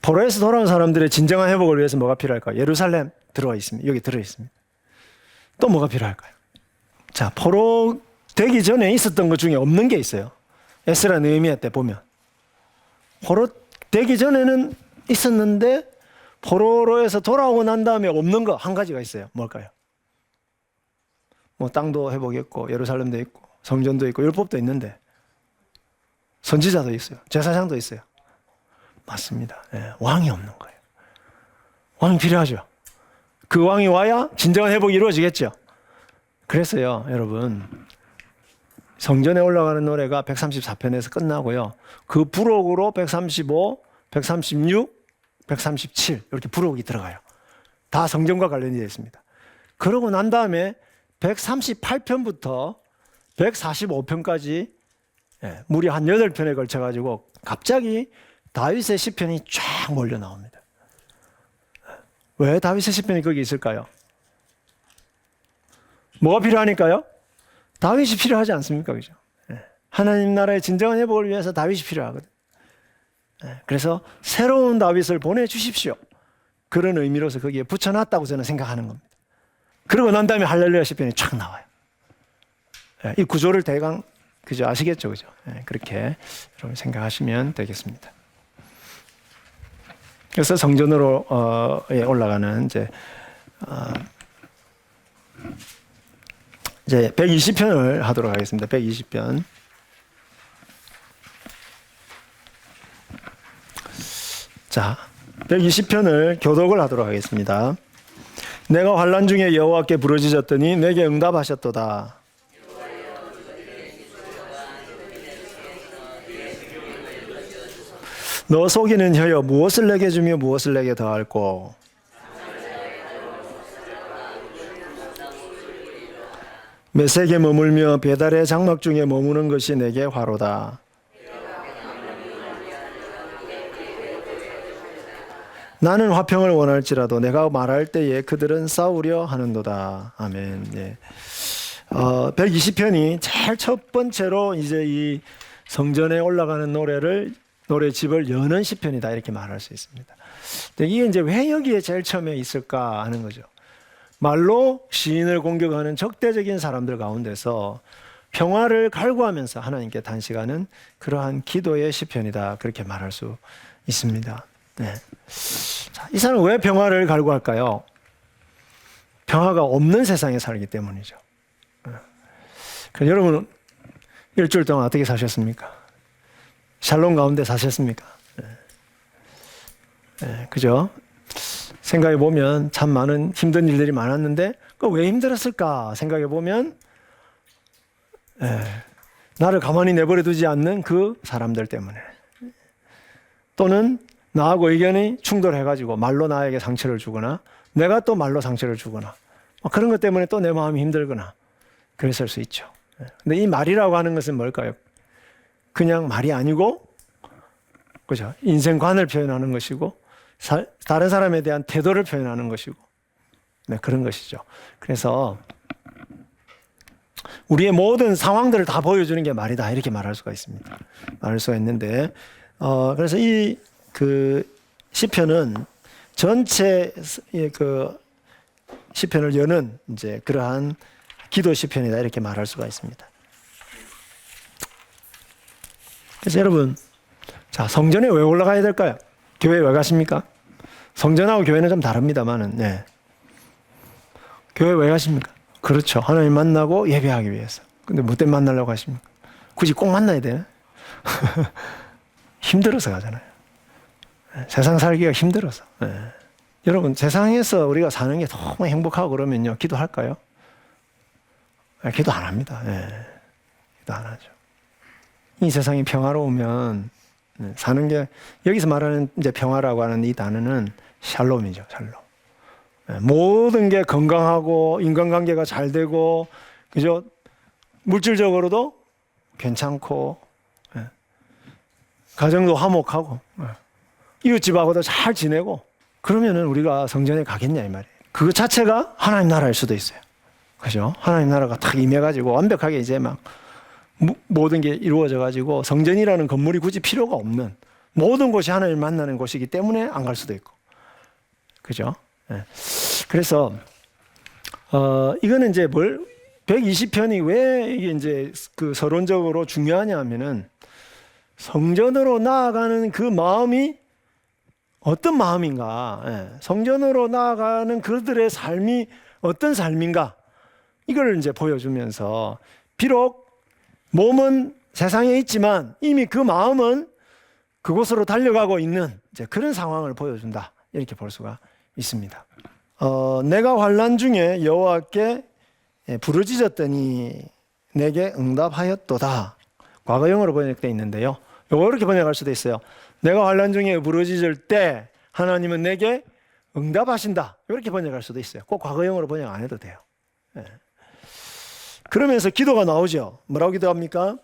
포로에서 돌아온 사람들의 진정한 회복을 위해서 뭐가 필요할까요? 예루살렘 들어와 있습니다. 여기 들어 있습니다. 또 뭐가 필요할까요? 자, 포로 되기 전에 있었던 것 중에 없는 게 있어요. 에스라 느헤미야 때 보면 포로 되기 전에는 있었는데 포로로에서 돌아오고 난 다음에 없는 거 한 가지가 있어요. 뭘까요? 뭐 땅도 회복했고 예루살렘도 있고 성전도 있고 율법도 있는데 선지자도 있어요. 제사장도 있어요. 맞습니다. 왕이 없는 거예요. 왕이 필요하죠. 그 왕이 와야 진정한 회복이 이루어지겠죠. 그래서요, 여러분, 성전에 올라가는 노래가 134편에서 끝나고요. 그 부록으로 135, 136, 137 이렇게 부록이 들어가요. 다 성전과 관련이 되어 있습니다. 그러고 난 다음에 138편부터 145편까지 무려 한 8편에 걸쳐가지고 갑자기 다윗의 시편이 쫙 몰려 나옵니다. 왜 다윗의 시편이 거기 있을까요? 뭐가 필요하니까요? 다윗이 필요하지 않습니까? 그죠? 하나님 나라의 진정한 회복을 위해서 다윗이 필요하거든요. 그래서 새로운 다윗을 보내주십시오. 그런 의미로서 거기에 붙여놨다고 저는 생각하는 겁니다. 그러고 난 다음에 할렐루야 시편이 쫙 나와요. 이 구조를 대강 그죠? 아시겠죠? 그죠? 그렇게 여러분 생각하시면 되겠습니다. 그래서 성전으로 올라가는 이제 120편을 하도록 하겠습니다. 120편. 자, 120편을 교독을 하도록 하겠습니다. 내가 환난 중에 여호와께 부르짖었더니 내게 응답하셨도다. 너 속이는 혀여 무엇을 내게 주며 무엇을 내게 더할꼬. 메색에 머물며 배달의 장막 중에 머무는 것이 내게 화로다. 나는 화평을 원할지라도 내가 말할 때에 그들은 싸우려 하는도다. 아멘. 120편이 제일 첫 번째로 이제 이 성전에 올라가는 노래집을 여는 시편이다 이렇게 말할 수 있습니다. 이게 이제 왜 여기에 제일 처음에 있을까 하는 거죠. 말로 시인을 공격하는 적대적인 사람들 가운데서 평화를 갈구하면서 하나님께 단식하는 그러한 기도의 시편이다 그렇게 말할 수 있습니다. 자, 이 사람은 왜 평화를 갈구할까요? 평화가 없는 세상에 살기 때문이죠. 여러분 일주일 동안 어떻게 사셨습니까? 샬롬 가운데 사셨습니까? 그죠? 생각해 보면 참 많은 힘든 일들이 많았는데 왜 힘들었을까 생각해 보면 나를 가만히 내버려 두지 않는 그 사람들 때문에, 또는 나하고 의견이 충돌해가지고 말로 나에게 상처를 주거나 내가 또 말로 상처를 주거나 그런 것 때문에 또 내 마음이 힘들거나 그랬을 수 있죠. 근데 이 말이라고 하는 것은 뭘까요? 그냥 말이 아니고, 그죠? 인생관을 표현하는 것이고 다른 사람에 대한 태도를 표현하는 것이고, 그런 것이죠. 그래서 우리의 모든 상황들을 다 보여주는 게 말이다 이렇게 말할 수가 있습니다. 말할 수가 있는데, 그래서 이 그 시편은 전체 그 시편을 여는 이제 그러한 기도 시편이다 이렇게 말할 수가 있습니다. 그래서 여러분, 자, 성전에 왜 올라가야 될까요? 교회에 왜 가십니까? 성전하고 교회는 좀 다릅니다만은, 네. 교회 왜 가십니까? 그렇죠. 하나님 만나고 예배하기 위해서. 근데 뭐 때문에 만나려고 하십니까? 굳이 꼭 만나야 되나? 힘들어서 가잖아요. 세상 살기가 힘들어서. 네. 여러분, 세상에서 우리가 사는 게 너무 행복하고 그러면요, 기도할까요? 기도 안 합니다. 네. 기도 안 하죠. 이 세상이 평화로우면 사는 게, 여기서 말하는 이제 평화라고 하는 이 단어는 샬롬이죠, 샬롬. 모든 게 건강하고 인간관계가 잘 되고, 그죠? 물질적으로도 괜찮고, 가정도 화목하고, 이웃집하고도 잘 지내고, 그러면은 우리가 성전에 가겠냐 이 말이에요. 그거 자체가 하나님 나라일 수도 있어요. 그죠? 하나님 나라가 딱 임해가지고 완벽하게 이제 막 모든 게 이루어져가지고 성전이라는 건물이 굳이 필요가 없는 모든 곳이 하나님을 만나는 곳이기 때문에 안 갈 수도 있고, 그죠? 네. 그래서 이거는 이제 120편이 왜 이게 이제 그 서론적으로 중요하냐 하면은 성전으로 나아가는 그 마음이 어떤 마음인가, 예. 성전으로 나아가는 그들의 삶이 어떤 삶인가, 이걸 이제 보여주면서 비록 몸은 세상에 있지만 이미 그 마음은 그곳으로 달려가고 있는 이제 그런 상황을 보여준다 이렇게 볼 수가 있습니다. 내가 환난 중에 여호와께 부르짖었더니 내게 응답하였도다. 과거형으로 번역되어 있는데요. 요거 이렇게 번역할 수도 있어요. 내가 환난 중에 부르짖을 때 하나님은 내게 응답하신다. 이렇게 번역할 수도 있어요. 꼭 과거형으로 번역 안 해도 돼요. 네. 그러면서 기도가 나오죠. 뭐라고 기도합니까?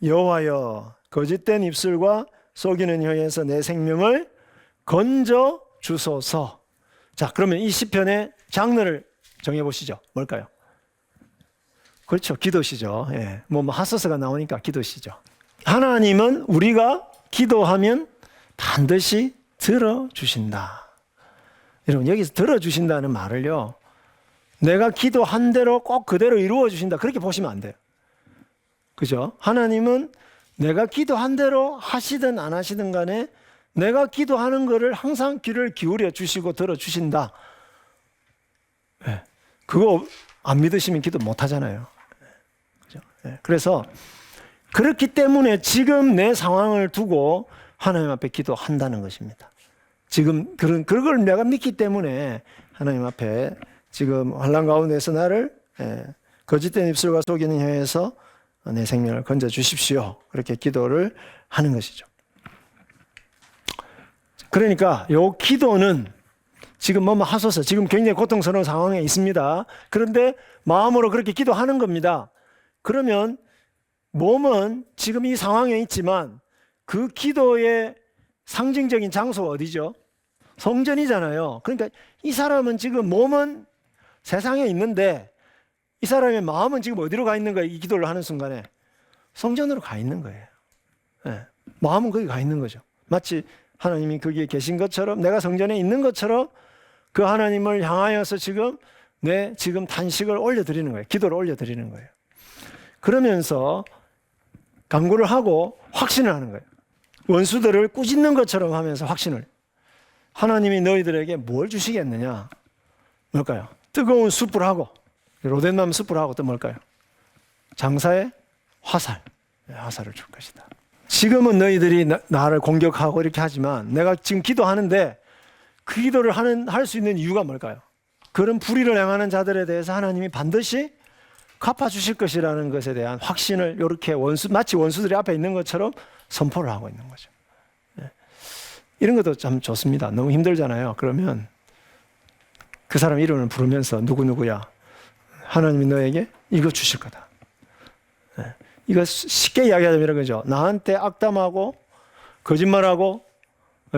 여호와여, 거짓된 입술과 속이는 혀에서 내 생명을 건져 주소서. 자, 그러면 이 시편의 장르를 정해보시죠. 뭘까요? 그렇죠. 기도시죠. 예. 뭐 하소서가 나오니까 기도시죠. 하나님은 우리가 기도하면 반드시 들어주신다. 여러분, 여기서 들어주신다는 말을요, 내가 기도한 대로 꼭 그대로 이루어 주신다, 그렇게 보시면 안 돼요. 그죠? 하나님은 내가 기도한 대로 하시든 안 하시든 간에 내가 기도하는 거를 항상 귀를 기울여 주시고 들어주신다. 네. 그거 안 믿으시면 기도 못 하잖아요. 그죠? 네. 그래서 그렇기 때문에 지금 내 상황을 두고 하나님 앞에 기도한다는 것입니다. 지금 그걸 내가 믿기 때문에 하나님 앞에 지금 환난 가운데서 나를 거짓된 입술과 속이는 혀에서 내 생명을 건져 주십시오. 그렇게 기도를 하는 것이죠. 그러니까 요 기도는 지금 뭐뭐 하소서, 지금 굉장히 고통스러운 상황에 있습니다. 그런데 마음으로 그렇게 기도하는 겁니다. 그러면 몸은 지금 이 상황에 있지만 그 기도의 상징적인 장소가 어디죠? 성전이잖아요. 그러니까 이 사람은 지금 몸은 세상에 있는데 이 사람의 마음은 지금 어디로 가 있는 거예요? 이 기도를 하는 순간에 성전으로 가 있는 거예요. 네. 마음은 거기 가 있는 거죠. 마치 하나님이 거기에 계신 것처럼, 내가 성전에 있는 것처럼 그 하나님을 향하여서 지금 지금 단식을 올려드리는 거예요. 기도를 올려드리는 거예요. 그러면서 간구를 하고 확신을 하는 거예요. 원수들을 꾸짖는 것처럼 하면서 확신을. 하나님이 너희들에게 뭘 주시겠느냐? 뭘까요? 뜨거운 숯불하고, 로덴나무 숯불하고 또 뭘까요? 장사의 화살. 화살을 줄 것이다. 지금은 너희들이 나를 공격하고 이렇게 하지만 내가 지금 기도하는데 그 기도를 할 수 있는 이유가 뭘까요? 그런 불의를 행하는 자들에 대해서 하나님이 반드시 갚아주실 것이라는 것에 대한 확신을 이렇게 마치 원수들이 앞에 있는 것처럼 선포를 하고 있는 거죠. 네. 이런 것도 참 좋습니다. 너무 힘들잖아요. 그러면 그 사람 이름을 부르면서 누구누구야, 하나님이 너에게 이거 주실 거다. 네. 이거 쉽게 이야기하자면 이런 거죠. 나한테 악담하고 거짓말하고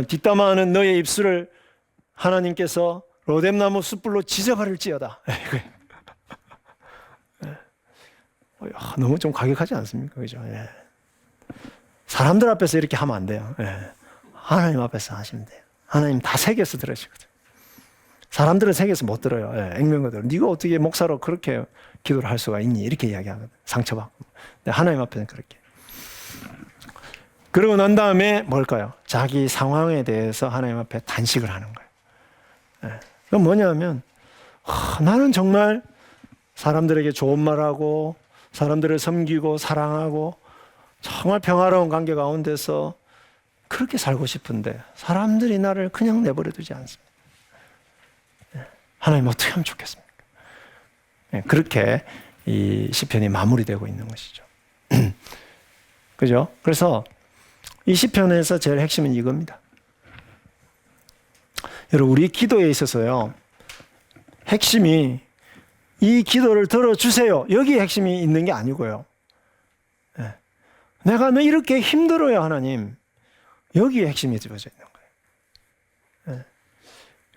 뒷담화하는 너의 입술을 하나님께서 로뎀나무 숯불로 지져버릴지어다. 너무 좀 과격하지 않습니까? 그죠? 예. 사람들 앞에서 이렇게 하면 안 돼요. 예. 하나님 앞에서 하시면 돼요. 하나님 다 새겨서 들으시거든. 사람들은 새겨서 못 들어요. 예, 액면거들. 네가 어떻게 목사로 그렇게 기도를 할 수가 있니? 이렇게 이야기하거든. 상처받고. 근데 하나님 앞에는 그렇게. 그러고 난 다음에 뭘까요? 자기 상황에 대해서 하나님 앞에 단식을 하는 거예요. 예. 그건 뭐냐면 나는 정말 사람들에게 좋은 말하고 사람들을 섬기고 사랑하고 정말 평화로운 관계 가운데서 그렇게 살고 싶은데 사람들이 나를 그냥 내버려 두지 않습니다. 하나님 어떻게 하면 좋겠습니까? 그렇게 이 시편이 마무리되고 있는 것이죠. 그죠? 그래서 이 시편에서 제일 핵심은 이겁니다. 여러분, 우리 기도에 있어서요, 핵심이 이 기도를 들어주세요. 여기에 핵심이 있는 게 아니고요. 내가 너 이렇게 힘들어요, 하나님. 여기에 핵심이 들어져 있는 거예요.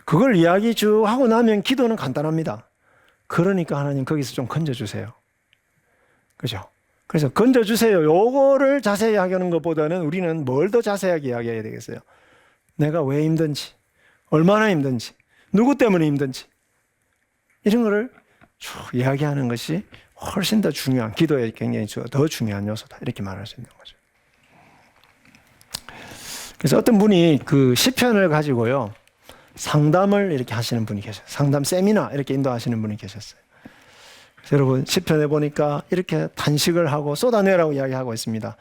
그걸 이야기 쭉 하고 나면 기도는 간단합니다. 그러니까 하나님 거기서 좀 건져주세요. 그죠? 그래서 건져주세요. 요거를 자세히 하는 것보다는 우리는 뭘 더 자세하게 이야기해야 되겠어요? 내가 왜 힘든지, 얼마나 힘든지, 누구 때문에 힘든지 이런 거를 쭉 이야기하는 것이 훨씬 더 중요한, 기도에 굉장히 더 중요한 요소다 이렇게 말할 수 있는 거죠. 그래서 어떤 분이 그 시편을 가지고요 상담을 이렇게 하시는 분이 계셨어요. 상담 세미나 이렇게 인도하시는 분이 계셨어요. 그래서 여러분 시편에 보니까 이렇게 단식을 하고 쏟아내라고 이야기하고 있습니다.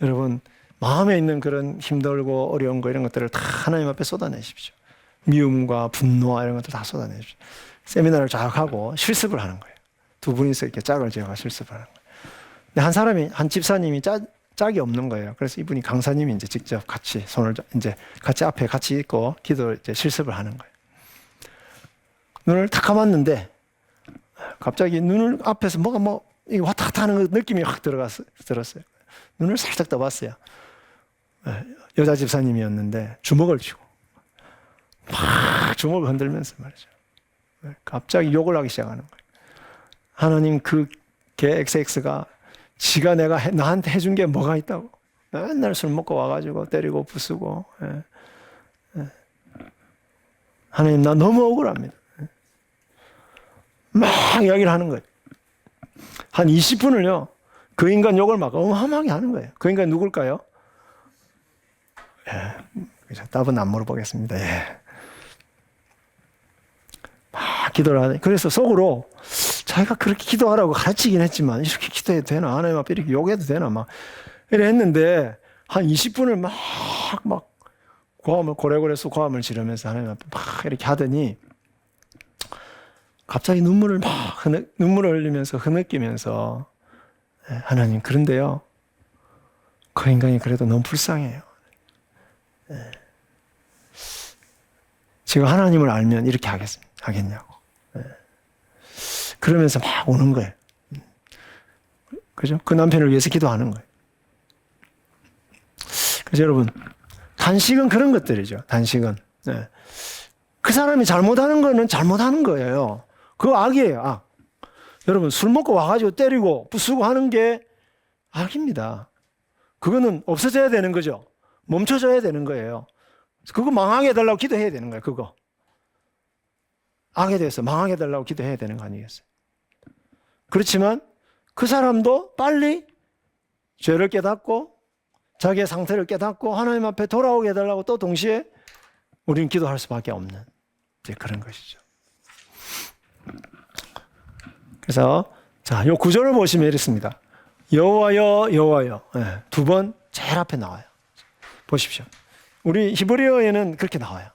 여러분 마음에 있는 그런 힘들고 어려운 거 이런 것들을 다 하나님 앞에 쏟아내십시오. 미움과 분노와 이런 것들 다 쏟아내십시오. 세미나를 쫙 하고 실습을 하는 거예요. 두 분이서 이렇게 짝을 지어가 실습을 하는 거예요. 근데 한 사람이, 한 집사님이 짝이 없는 거예요. 그래서 이분이 강사님이 이제 직접 같이 손을 이제 같이 앞에 같이 있고 기도 이제 실습을 하는 거예요. 눈을 탁 감았는데 갑자기 눈을 앞에서 뭐가 이게 왔다 갔다 하는 느낌이 확 들었어요. 눈을 살짝 떠봤어요. 여자 집사님이었는데 주먹을 쥐고 막 주먹을 흔들면서 말이죠. 갑자기 욕을 하기 시작하는 거예요. 하나님 그 개 XX가 지가 내가 나한테 해준 게 뭐가 있다고. 맨날 술 먹고 와가지고 때리고 부수고. 하나님 나 너무 억울합니다. 막 이야기를 하는 거예요. 한 20분을요. 그 인간 욕을 막 어마어마하게 하는 거예요. 그 인간 누굴까요? 답은 안 물어보겠습니다. 막 기도를 하네. 그래서 속으로 자기가 그렇게 기도하라고 가르치긴 했지만 이렇게 기도해도 되나? 하나님 앞에 이렇게 욕해도 되나? 막 이래 했는데 한 20분을 막 고래고래서 고함을 지르면서 하나님 앞에 막 이렇게 하더니 갑자기 눈물을 흘리면서 흐느끼면서 하나님 그런데요. 그 인간이 그래도 너무 불쌍해요. 제가 하나님을 알면 이렇게 하겠냐고. 그러면서 막 우는 거예요. 그죠? 그 남편을 위해서 기도하는 거예요. 그래서 여러분, 단식은 그런 것들이죠. 단식은. 그 사람이 잘못하는 거는 잘못하는 거예요. 그거 악이에요, 악. 여러분, 술 먹고 와가지고 때리고 부수고 하는 게 악입니다. 그거는 없어져야 되는 거죠. 멈춰져야 되는 거예요. 그거 망하게 해달라고 기도해야 되는 거예요, 그거. 악에 대해서 망하게 해달라고 기도해야 되는 거 아니겠어요? 그렇지만 그 사람도 빨리 죄를 깨닫고 자기의 상태를 깨닫고 하나님 앞에 돌아오게 해달라고 또 동시에 우리는 기도할 수밖에 없는 이제 그런 것이죠. 그래서 자, 요 구절을 보시면 이렇습니다. 여호와여 여호와여 두 번 제일 앞에 나와요. 보십시오. 우리 히브리어에는 그렇게 나와요.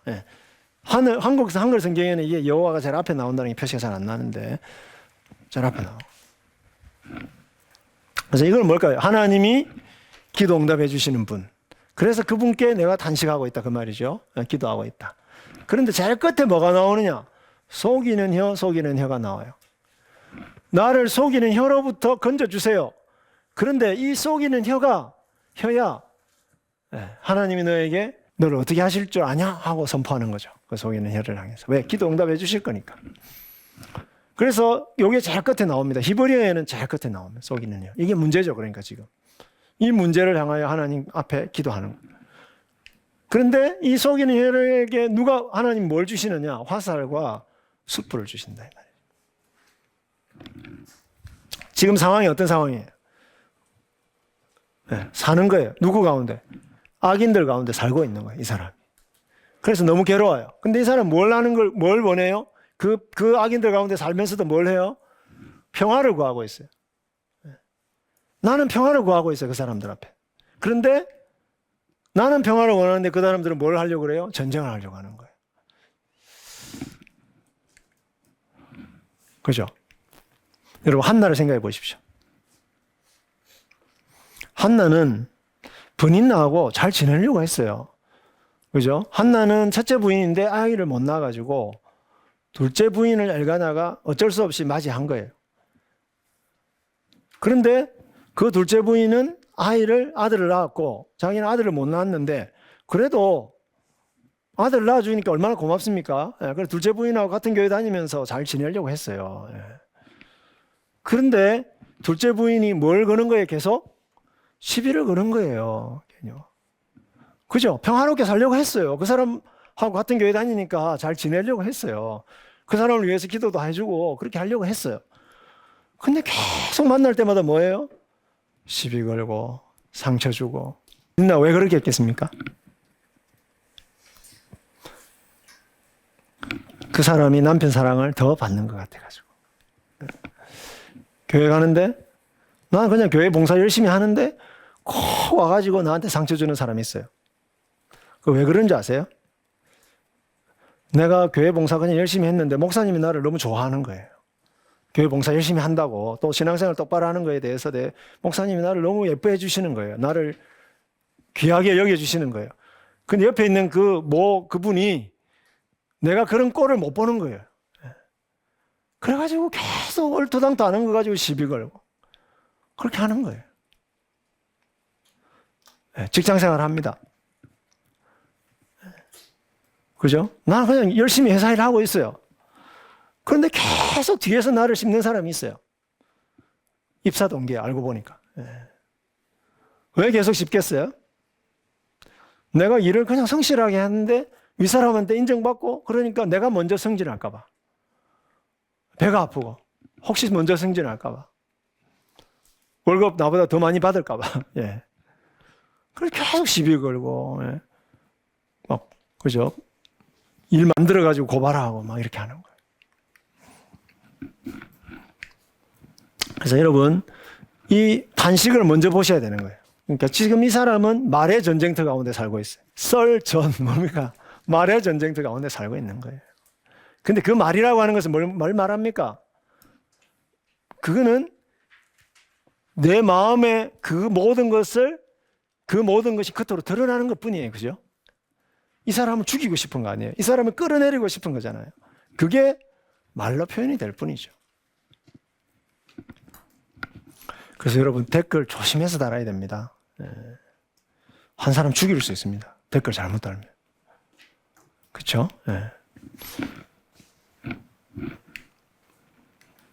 한글 성경에는 이게 여호와가 제일 앞에 나온다는 게 표시가 잘 안 나는데 제일 앞에 나와. 그래서 이걸 뭘까요? 하나님이 기도 응답해 주시는 분. 그래서 그분께 내가 단식하고 있다 그 말이죠. 기도하고 있다. 그런데 제일 끝에 뭐가 나오느냐? 속이는 혀가 나와요. 나를 속이는 혀로부터 건져주세요. 그런데 이 속이는 혀야 하나님이 너에게 너를 어떻게 하실 줄 아냐? 하고 선포하는 거죠. 그 속이는 혀를 향해서. 왜? 기도 응답해 주실 거니까. 그래서 이게 제일 끝에 나옵니다. 히브리어에는 제일 끝에 나옵니다. 속이는 혀. 이게 문제죠. 그러니까 지금. 이 문제를 향하여 하나님 앞에 기도하는 거예요. 그런데 이 속이는 혈에게 누가 하나님 뭘 주시느냐? 화살과 숯불을 주신다. 이 말이에요. 지금 상황이 어떤 상황이에요? 네, 사는 거예요. 누구 가운데? 악인들 가운데 살고 있는 거예요, 이 사람이. 그래서 너무 괴로워요. 근데 이 사람 뭘 원해요? 그 악인들 가운데 살면서도 뭘 해요? 평화를 구하고 있어요. 나는 평화를 구하고 있어요, 그 사람들 앞에. 그런데 나는 평화를 원하는데 그 사람들은 뭘 하려고 그래요? 전쟁을 하려고 하는 거예요. 그죠? 여러분, 한나를 생각해 보십시오. 한나는 분인나하고 잘 지내려고 했어요. 그죠? 한나는 첫째 부인인데 아이를 못 낳아가지고 둘째 부인을 엘가나가 어쩔 수 없이 맞이한 거예요. 그런데 그 둘째 부인은 아들을 낳았고 자기는 아들을 못 낳았는데 그래도 아들을 낳아주니까 얼마나 고맙습니까? 예, 그래서 둘째 부인하고 같은 교회 다니면서 잘 지내려고 했어요. 예. 그런데 둘째 부인이 뭘 거는 거예요? 계속 시비를 거는 거예요. 그죠? 평화롭게 살려고 했어요. 그 사람하고 같은 교회 다니니까 잘 지내려고 했어요. 그 사람을 위해서 기도도 해주고 그렇게 하려고 했어요. 근데 계속 만날 때마다 뭐예요? 시비 걸고 상처 주고. 왜 그렇게 했겠습니까? 그 사람이 남편 사랑을 더 받는 것 같아가지고. 교회 가는데 난 그냥 교회 봉사 열심히 하는데 꼭 와가지고 나한테 상처 주는 사람이 있어요. 그 왜 그런지 아세요? 내가 교회 봉사 그냥 열심히 했는데 목사님이 나를 너무 좋아하는 거예요. 교회 봉사 열심히 한다고 또 신앙생활 똑바로 하는 거에 대해서 목사님이 나를 너무 예뻐해 주시는 거예요. 나를 귀하게 여겨주시는 거예요. 근데 옆에 있는 그분이 내가 그런 꼴을 못 보는 거예요. 그래가지고 계속 얼토당토 안 한 거 가지고 시비 걸고 그렇게 하는 거예요. 직장생활 합니다. 그죠? 나는 그냥 열심히 회사 일을 하고 있어요. 그런데 계속 뒤에서 나를 씹는 사람이 있어요. 입사 동기에 알고 보니까. 왜 계속 씹겠어요? 내가 일을 그냥 성실하게 하는데 윗사람한테 인정받고 그러니까 내가 먼저 승진할까 봐. 배가 아프고 혹시 먼저 승진할까 봐. 월급 나보다 더 많이 받을까 봐. 예. 그래서 계속 시비 걸고 그죠? 일 만들어가지고 고발하고 막 이렇게 하는 거예요. 그래서 여러분, 이 단식을 먼저 보셔야 되는 거예요. 그러니까 지금 이 사람은 말의 전쟁터 가운데 살고 있어요. 뭡니까? 말의 전쟁터 가운데 살고 있는 거예요. 근데 그 말이라고 하는 것은 뭘 말합니까? 그거는 내 마음에 그 모든 것이 겉으로 드러나는 것 뿐이에요. 그죠? 이 사람을 죽이고 싶은 거 아니에요. 이 사람을 끌어내리고 싶은 거잖아요. 그게 말로 표현이 될 뿐이죠. 그래서 여러분 댓글 조심해서 달아야 됩니다. 한 사람 죽일 수 있습니다. 댓글 잘못 달면. 그렇죠?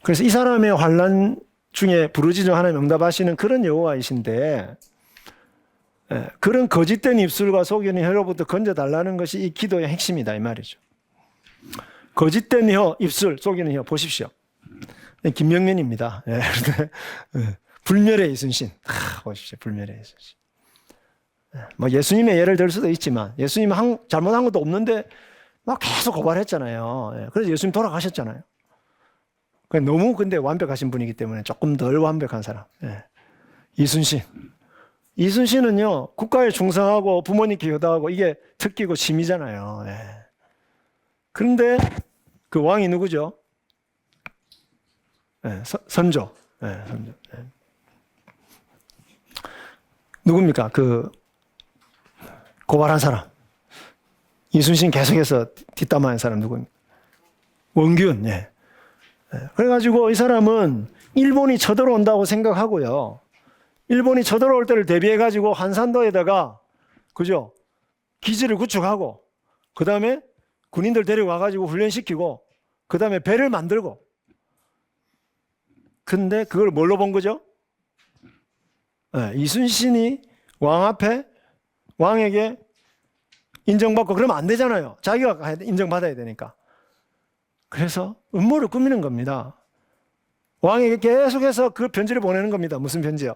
그래서 이 사람의 환난 중에 부르짖어 하나님 응답하시는 그런 여호와이신데 그런 거짓된 입술과 속이는 혀로부터 건져달라는 것이 이 기도의 핵심이다 이 말이죠. 거짓된 혀, 입술, 속이는 혀 보십시오. 김명민입니다. 불멸의 이순신. 보십시오. 불멸의 이순신. 뭐 예수님의 예를 들 수도 있지만 예수님 잘못한 것도 없는데 막 계속 고발했잖아요. 그래서 예수님 돌아가셨잖아요. 너무 근데 완벽하신 분이기 때문에 조금 덜 완벽한 사람. 이순신. 이순신은요, 국가에 충성하고 부모님께 효도하고 이게 특기고 취미잖아요. 그런데 그 왕이 누구죠? 선조. 선조. 누굽니까? 그 고발한 사람. 이순신 계속해서 뒷담화한 사람 누구입니까? 원균. 그래가지고 이 사람은 일본이 쳐들어온다고 생각하고요. 일본이 쳐들어올 때를 대비해가지고 한산도에다가, 그죠? 기지를 구축하고, 그 다음에 군인들 데려와가지고 훈련시키고, 그 다음에 배를 만들고. 근데 그걸 뭘로 본 거죠? 이순신이 왕에게 인정받고 그러면 안 되잖아요. 자기가 인정받아야 되니까. 그래서 음모를 꾸미는 겁니다. 왕에게 계속해서 그 편지를 보내는 겁니다. 무슨 편지요?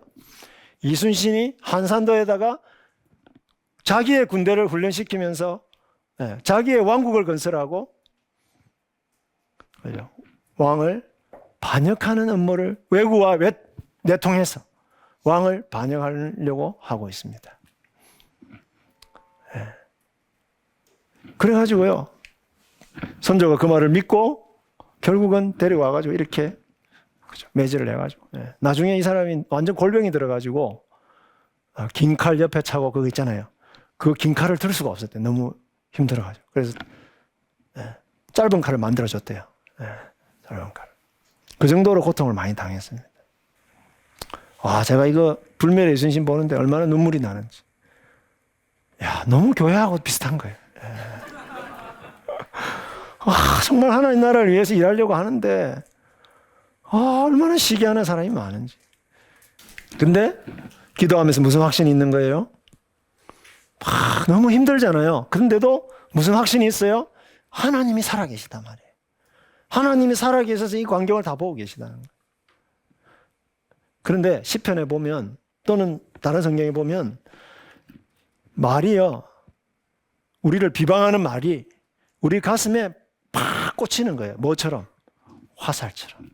이순신이 한산도에다가 자기의 군대를 훈련시키면서 자기의 왕국을 건설하고 왕을 반역하는 음모를 외구와 내통해서 왕을 반역하려고 하고 있습니다. 그래가지고요, 선조가 그 말을 믿고 결국은 데려와가지고 이렇게 매질을 해가지고, 나중에 이 사람이 완전 골병이 들어가지고 긴 칼 옆에 차고 그거 있잖아요. 그 긴 칼을 들 수가 없었대. 너무 힘들어가지고. 그래서 짧은 칼을 만들어줬대요. 짧은 칼. 그 정도로 고통을 많이 당했습니다. 와, 제가 이거 불멸의 이순신 보는데 얼마나 눈물이 나는지. 야, 너무 교회하고 비슷한 거예요. 정말 하나님 나라를 위해서 일하려고 하는데 얼마나 시기하는 사람이 많은지. 근데 기도하면서 무슨 확신이 있는 거예요? 너무 힘들잖아요. 그런데도 무슨 확신이 있어요? 하나님이 살아계시단 말이에요. 하나님이 살아계셔서 이 광경을 다 보고 계시다는 거예요. 그런데 시편에 보면 또는 다른 성경에 보면 말이요, 우리를 비방하는 말이 우리 가슴에 팍 꽂히는 거예요. 뭐처럼? 화살처럼.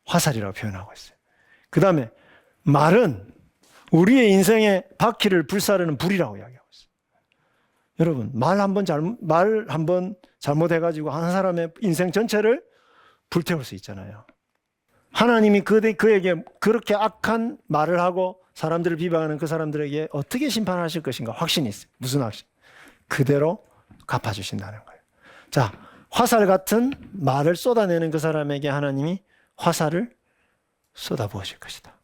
화살이라고 표현하고 있어요. 그 다음에 말은 우리의 인생의 바퀴를 불사르는 불이라고 이야기하고 있어요. 여러분, 말 한번 잘못해가지고 한 사람의 인생 전체를 불태울 수 있잖아요. 하나님이 그에게 그렇게 악한 말을 하고 사람들을 비방하는 그 사람들에게 어떻게 심판하실 것인가 확신이 있어요. 무슨 확신? 그대로 갚아주신다는 거예요. 자, 화살 같은 말을 쏟아내는 그 사람에게 하나님이 화살을 쏟아부으실 것이다.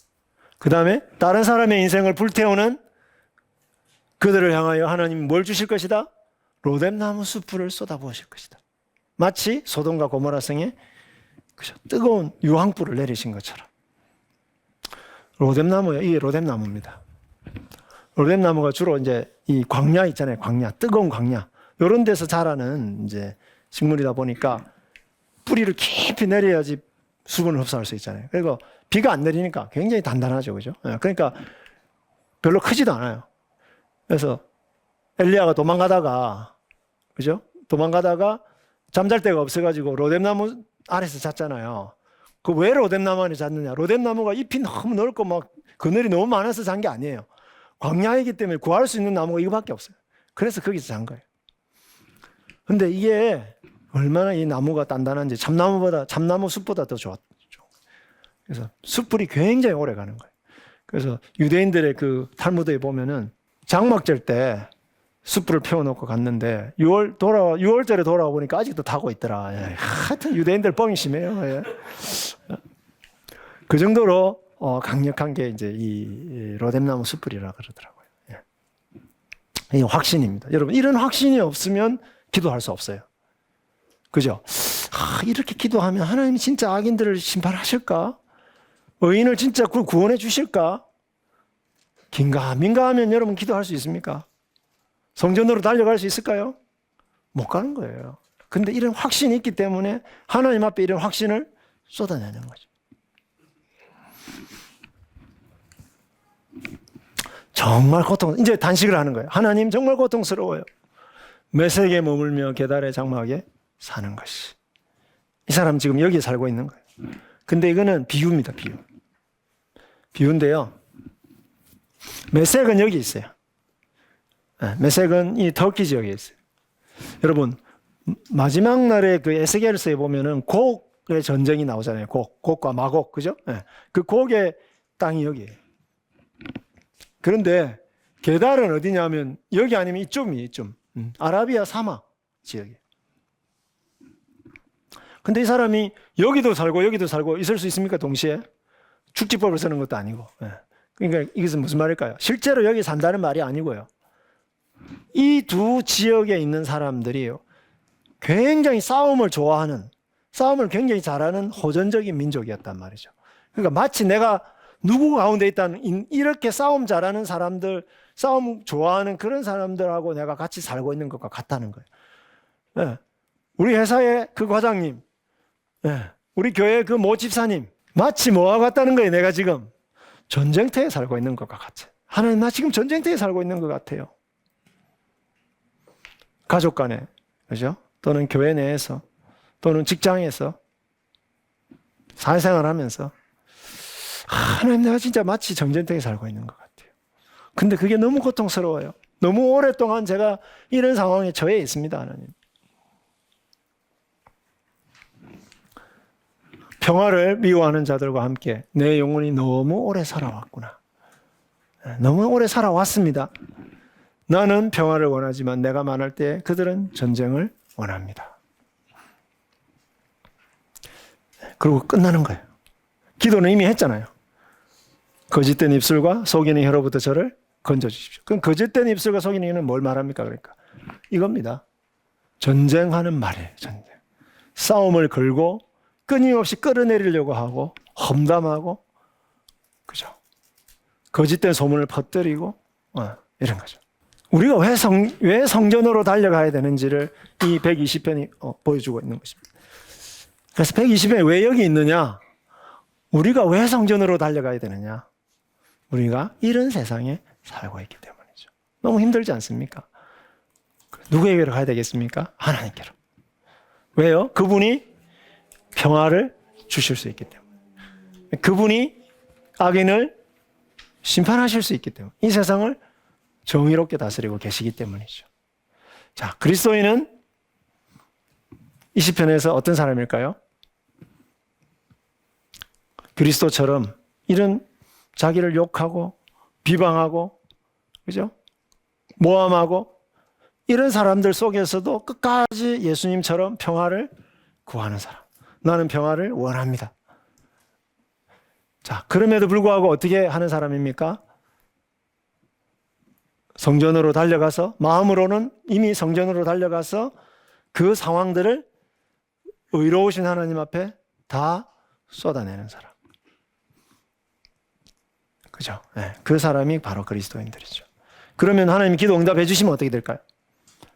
그 다음에 다른 사람의 인생을 불태우는 그들을 향하여 하나님이 뭘 주실 것이다? 로뎀나무 숯불을 쏟아부으실 것이다. 마치 소돔과 고모라 성에 뜨거운 유황불을 내리신 것처럼. 로뎀나무요, 이게 로뎀나무입니다. 로뎀나무가 주로 이제 이 광야 있잖아요, 광야, 뜨거운 광야. 이런 데서 자라는 이제 식물이다 보니까 뿌리를 깊이 내려야지 수분을 흡수할 수 있잖아요. 그리고 비가 안 내리니까 굉장히 단단하죠, 그죠? 그러니까 별로 크지도 않아요. 그래서 엘리야가 도망가다가, 그죠? 도망가다가 잠잘 데가 없어가지고 로뎀나무 아래서 잤잖아요. 그 왜 로뎀나무 안에 잤느냐? 로뎀나무가 잎이 너무 넓고 막 그늘이 너무 많아서 잔 게 아니에요. 광야이기 때문에 구할 수 있는 나무가 이거밖에 없어요. 그래서 거기서 잔 거예요. 근데 이게 얼마나 이 나무가 단단한지 참나무 숲보다 더 좋았죠. 그래서 숯불이 굉장히 오래 가는 거예요. 그래서 유대인들의 그 탈무드에 보면은 장막절 때 숯불을 피워놓고 갔는데 6월절에 돌아와 보니까 아직도 타고 있더라. 하여튼 유대인들 뻥이 심해요. 그 정도로 강력한 게 이제 이 로뎀나무 숯불이라 그러더라고요. 이 확신입니다. 여러분, 이런 확신이 없으면 기도할 수 없어요. 그죠? 이렇게 기도하면 하나님이 진짜 악인들을 심판하실까? 의인을 진짜 구원해 주실까? 긴가민가 하면 여러분 기도할 수 있습니까? 성전으로 달려갈 수 있을까요? 못 가는 거예요. 근데 이런 확신이 있기 때문에 하나님 앞에 이런 확신을 쏟아내는 거죠. 정말 이제 단식을 하는 거예요. 하나님 정말 고통스러워요. 메섹에 머물며 게달의 장막에 사는 것이. 이 사람 지금 여기에 살고 있는 거예요. 근데 이거는 비유입니다, 비유. 비유인데요. 메섹은 여기 있어요. 메섹은 이 터키 지역에 있어요. 여러분, 마지막 날에 그 에스겔서에 보면은 곡의 전쟁이 나오잖아요. 곡과 마곡, 그죠? 그 곡의 땅이 여기예요. 그런데 게달은 어디냐면 여기 아니면 이쪽이에요, 이쪽. 아라비아 사막 지역이에요. 근데 이 사람이 여기도 살고 있을 수 있습니까? 동시에? 축지법을 쓰는 것도 아니고. 그러니까 이것은 무슨 말일까요? 실제로 여기 산다는 말이 아니고요. 이 두 지역에 있는 사람들이 굉장히 싸움을 좋아하는, 싸움을 굉장히 잘하는 호전적인 민족이었단 말이죠. 그러니까 마치 내가 누구 가운데 있다는, 이렇게 싸움 잘하는 사람들 싸움 좋아하는 그런 사람들하고 내가 같이 살고 있는 것과 같다는 거예요. 예. 우리 회사의 그 과장님, 예. 우리 교회 그 모 집사님, 마치 뭐와 같다는 거예요. 내가 지금 전쟁터에 살고 있는 것과 같아. 하나님, 나 지금 전쟁터에 살고 있는 것 같아요. 가족 간에, 그죠? 또는 교회 내에서, 또는 직장에서, 사회생활 하면서, 하나님, 내가 진짜 마치 전쟁터에 살고 있는 것 같아요. 근데 그게 너무 고통스러워요. 너무 오랫동안 제가 이런 상황에 처해 있습니다, 하나님. 평화를 미워하는 자들과 함께 내 영혼이 너무 오래 살아왔구나. 너무 오래 살아왔습니다. 나는 평화를 원하지만 내가 말할 때 그들은 전쟁을 원합니다. 그리고 끝나는 거예요. 기도는 이미 했잖아요. 거짓된 입술과 속이는 혀로부터 저를 건져주십시오. 그럼 거짓된 입술과 속이는 혀는 뭘 말합니까? 그러니까 이겁니다. 전쟁하는 말이에요. 전쟁. 싸움을 걸고 끊임없이 끌어내리려고 하고 험담하고, 그죠? 거짓된 소문을 퍼뜨리고 이런 거죠. 우리가 왜 성전으로 달려가야 되는지를 이 120편이 보여주고 있는 것입니다. 그래서 120편이 왜 여기 있느냐? 우리가 왜 성전으로 달려가야 되느냐? 우리가 이런 세상에 살고 있기 때문이죠. 너무 힘들지 않습니까? 누구에게로 가야 되겠습니까? 하나님께로. 왜요? 그분이 평화를 주실 수 있기 때문에. 그분이 악인을 심판하실 수 있기 때문에. 이 세상을 정의롭게 다스리고 계시기 때문이죠. 자, 그리스도인은 20편에서 어떤 사람일까요? 그리스도처럼 이런 자기를 욕하고 비방하고, 그죠? 모함하고 이런 사람들 속에서도 끝까지 예수님처럼 평화를 구하는 사람. 나는 평화를 원합니다. 자, 그럼에도 불구하고 어떻게 하는 사람입니까? 성전으로 달려가서, 마음으로는 이미 성전으로 달려가서 그 상황들을 의로우신 하나님 앞에 다 쏟아내는 사람. 그죠? 네, 그 사람이 바로 그리스도인들이죠. 그러면 하나님이 기도 응답해 주시면 어떻게 될까요?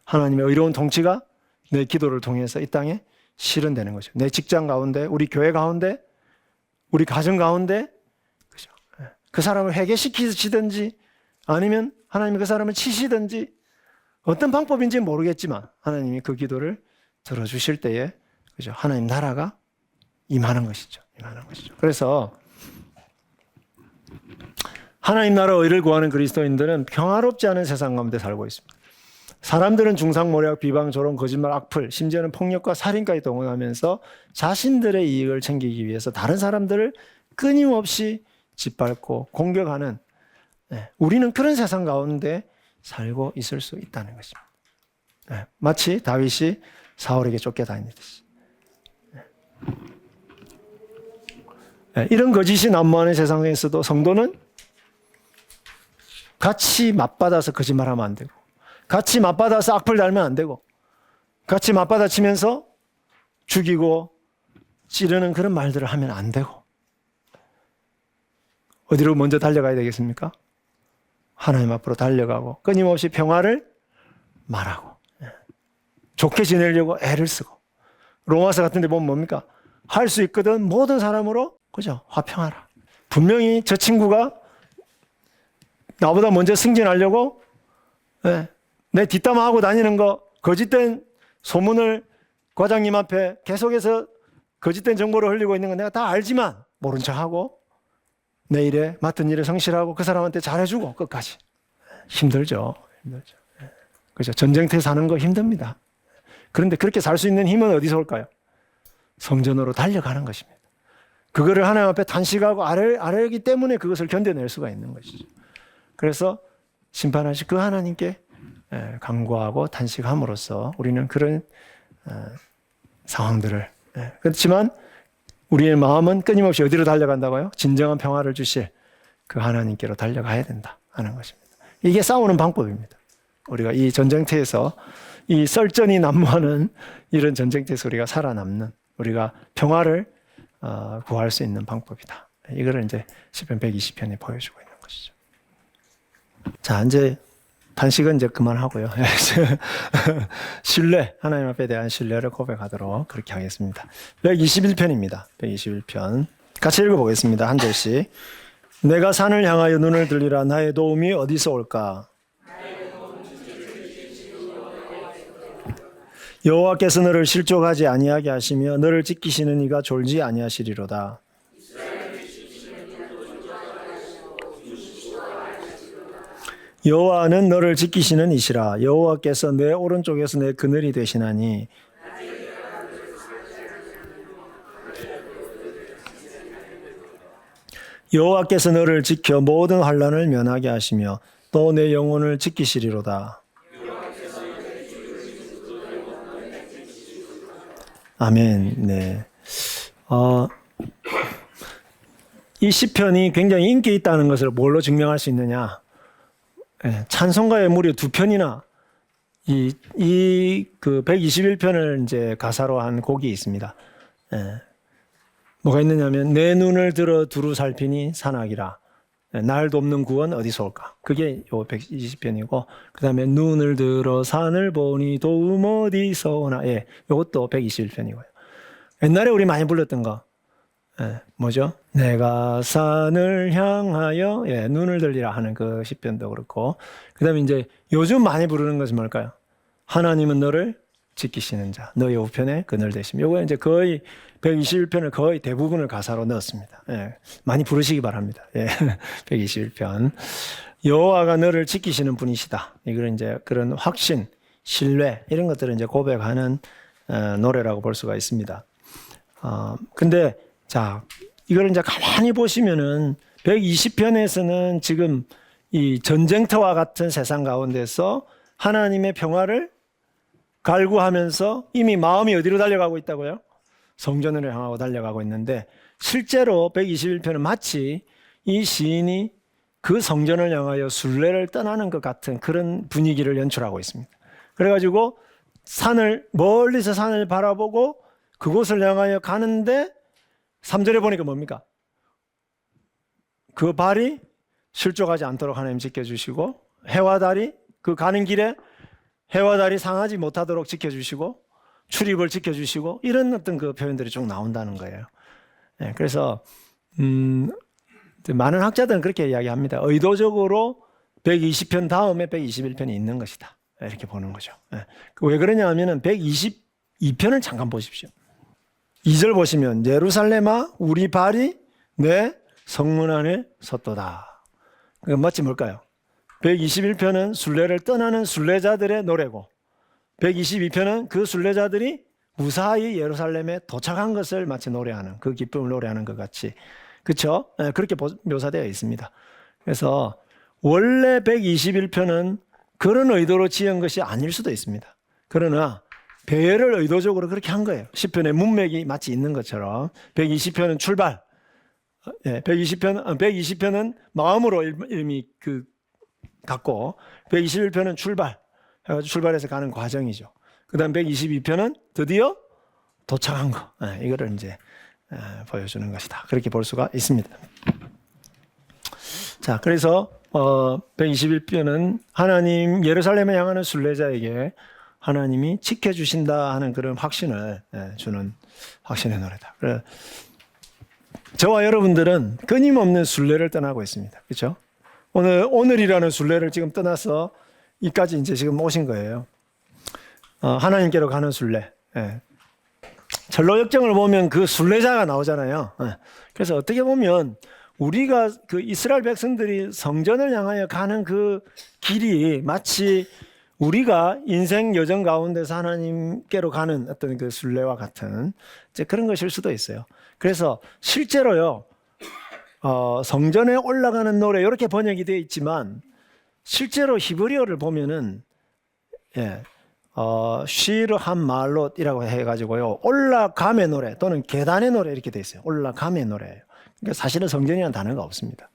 하나님의 의로운 통치가 내 기도를 통해서 이 땅에 실현되는 거죠. 내 직장 가운데, 우리 교회 가운데, 우리 가정 가운데, 그죠? 그 사람을 회개시키시든지 아니면 하나님이 그 사람을 치시든지 어떤 방법인지 모르겠지만 하나님이 그 기도를 들어주실 때에, 그죠? 하나님 나라가 임하는 것이죠. 임하는 것이죠. 그래서 하나님 나라 의를 구하는 그리스도인들은 평화롭지 않은 세상 가운데 살고 있습니다. 사람들은 중상모략, 비방, 조롱, 거짓말, 악플, 심지어는 폭력과 살인까지 동원하면서 자신들의 이익을 챙기기 위해서 다른 사람들을 끊임없이 짓밟고 공격하는, 우리는 그런 세상 가운데 살고 있을 수 있다는 것입니다. 마치 다윗이 사울에게 쫓겨다니듯이. 이런 거짓이 난무하는 세상에서도 성도는 같이 맞받아서 거짓말하면 안 되고, 같이 맞받아서 악플 달면 안 되고, 같이 맞받아치면서 죽이고 찌르는 그런 말들을 하면 안 되고, 어디로 먼저 달려가야 되겠습니까? 하나님 앞으로 달려가고 끊임없이 평화를 말하고, 좋게 지내려고 애를 쓰고, 로마서 같은 데 보면 뭡니까? 할 수 있거든 모든 사람으로, 그죠? 화평하라. 분명히 저 친구가 나보다 먼저 승진하려고 내 뒷담화하고 다니는 거, 거짓된 소문을 과장님 앞에 계속해서 거짓된 정보를 흘리고 있는 건 내가 다 알지만 모른 척하고 내 일에 맡은 일에 성실하고 그 사람한테 잘해주고 끝까지. 힘들죠. 힘들죠. 그죠? 전쟁터에 사는 거 힘듭니다. 그런데 그렇게 살 수 있는 힘은 어디서 올까요? 성전으로 달려가는 것입니다. 그거를 하나님 앞에 단식하고 아뢰기 때문에 그것을 견뎌낼 수가 있는 것이죠. 그래서 심판하실 그 하나님께 간구하고 단식함으로써 우리는 그런 상황들을, 그렇지만 우리의 마음은 끊임없이 어디로 달려간다고요? 진정한 평화를 주실 그 하나님께로 달려가야 된다 하는 것입니다. 이게 싸우는 방법입니다. 우리가 이 전쟁터에서, 이 썰전이 난무하는 이런 전쟁터에서 우리가 살아남는, 우리가 평화를 구할 수 있는 방법이다. 이거를 이제 시편 120편이 보여주고 있는 것이죠. 자, 이제 단식은 이제 그만하고요. 신뢰, 하나님 앞에 대한 신뢰를 고백하도록 그렇게 하겠습니다. 121편입니다. 121편. 같이 읽어보겠습니다. 한 절씩. 내가 산을 향하여 눈을 들리라. 나의 도움이 어디서 올까? 여호와께서 너를 실족하지 아니하게 하시며 너를 지키시는 이가 졸지 아니하시리로다. 여호와는 너를 지키시는 이시라. 여호와께서 내 오른쪽에서 내 그늘이 되시나니 여호와께서 너를 지켜 모든 환난을 면하게 하시며 또 내 영혼을 지키시리로다. 아멘. 네. 이 시편이 굉장히 인기 있다는 것을 뭘로 증명할 수 있느냐? 찬송가에 무려 2편이나 그 121편을 이제 가사로 한 곡이 있습니다. 뭐가 있느냐면 내 눈을 들어 두루 살피니 산악이라. 날 돕는 구원 어디서 올까? 그게 요 120편이고 그다음에 눈을 들어 산을 보니 도움 어디서 오나. 예, 요것도 121편이고요. 옛날에 우리 많이 불렀던 거. 뭐죠? 내가 산을 향하여 눈을 들리라 하는 그 시편도 그렇고 그다음에 이제 요즘 많이 부르는 것은 뭘까요? 하나님은 너를 지키시는 자, 너의 우편에 그늘 되시며. 요거 이제 거의 121편을 거의 대부분을 가사로 넣었습니다. 많이 부르시기 바랍니다. 121편. 여호와가 너를 지키시는 분이시다. 이걸 이제 그런 확신, 신뢰 이런 것들을 이제 고백하는 노래라고 볼 수가 있습니다. 근데 자, 이걸 이제 가만히 보시면은 120편에서는 지금 이 전쟁터와 같은 세상 가운데서 하나님의 평화를 갈구하면서 이미 마음이 어디로 달려가고 있다고요? 성전으로 향하고 달려가고 있는데 실제로 121편은 마치 이 시인이 그 성전을 향하여 순례를 떠나는 것 같은 그런 분위기를 연출하고 있습니다. 그래가지고 멀리서 산을 바라보고 그곳을 향하여 가는데 3절에 보니까 뭡니까? 그 발이 실족하지 않도록 하나님 지켜주시고 해와 달이 그 가는 길에 해와 달이 상하지 못하도록 지켜주시고 출입을 지켜주시고 이런 어떤 그 표현들이 쭉 나온다는 거예요. 그래서 많은 학자들은 그렇게 이야기합니다. 의도적으로 120편 다음에 121편이 있는 것이다. 이렇게 보는 거죠. 왜 그러냐 하면은 122편을 잠깐 보십시오. 2절 보시면 예루살렘아 우리 발이 내 성문 안에 섰도다. 그게 마치 뭘까요? 121편은 순례를 떠나는 순례자들의 노래고 122편은 그 순례자들이 무사히 예루살렘에 도착한 것을 마치 노래하는 그 기쁨을 노래하는 것 같이 그렇죠? 그렇게 묘사되어 있습니다. 그래서 원래 121편은 그런 의도로 지은 것이 아닐 수도 있습니다. 그러나 배열을 의도적으로 그렇게 한 거예요. 시편의 문맥이 마치 있는 것처럼 120편은 출발, 120편은 마음으로 이미 갖고 121편은 출발해서 가는 과정이죠. 그 다음 122편은 드디어 도착한 거. 이거를 이제 보여주는 것이다. 그렇게 볼 수가 있습니다. 자, 그래서 121편은 하나님 예루살렘에 향하는 순례자에게 하나님이 지켜주신다 하는 그런 확신을 주는 확신의 노래다. 저와 여러분들은 끊임없는 순례를 떠나고 있습니다. 그렇죠? 오늘이라는 순례를 지금 떠나서 이까지 이제 지금 오신 거예요. 하나님께로 가는 순례. 철로 역정을 보면 그 순례자가 나오잖아요. 그래서 어떻게 보면 우리가 그 이스라엘 백성들이 성전을 향하여 가는 그 길이 마치 우리가 인생 여정 가운데서 하나님께로 가는 어떤 그 순례와 같은 이제 그런 것일 수도 있어요. 그래서 실제로요, 성전에 올라가는 노래 이렇게 번역이 되어 있지만 실제로 히브리어를 보면은 쉬르 한 말롯이라고 해가지고요 올라감의 노래 또는 계단의 노래 이렇게 되어 있어요. 올라감의 노래예요. 그러니까 사실은 성전이라는 단어가 없습니다.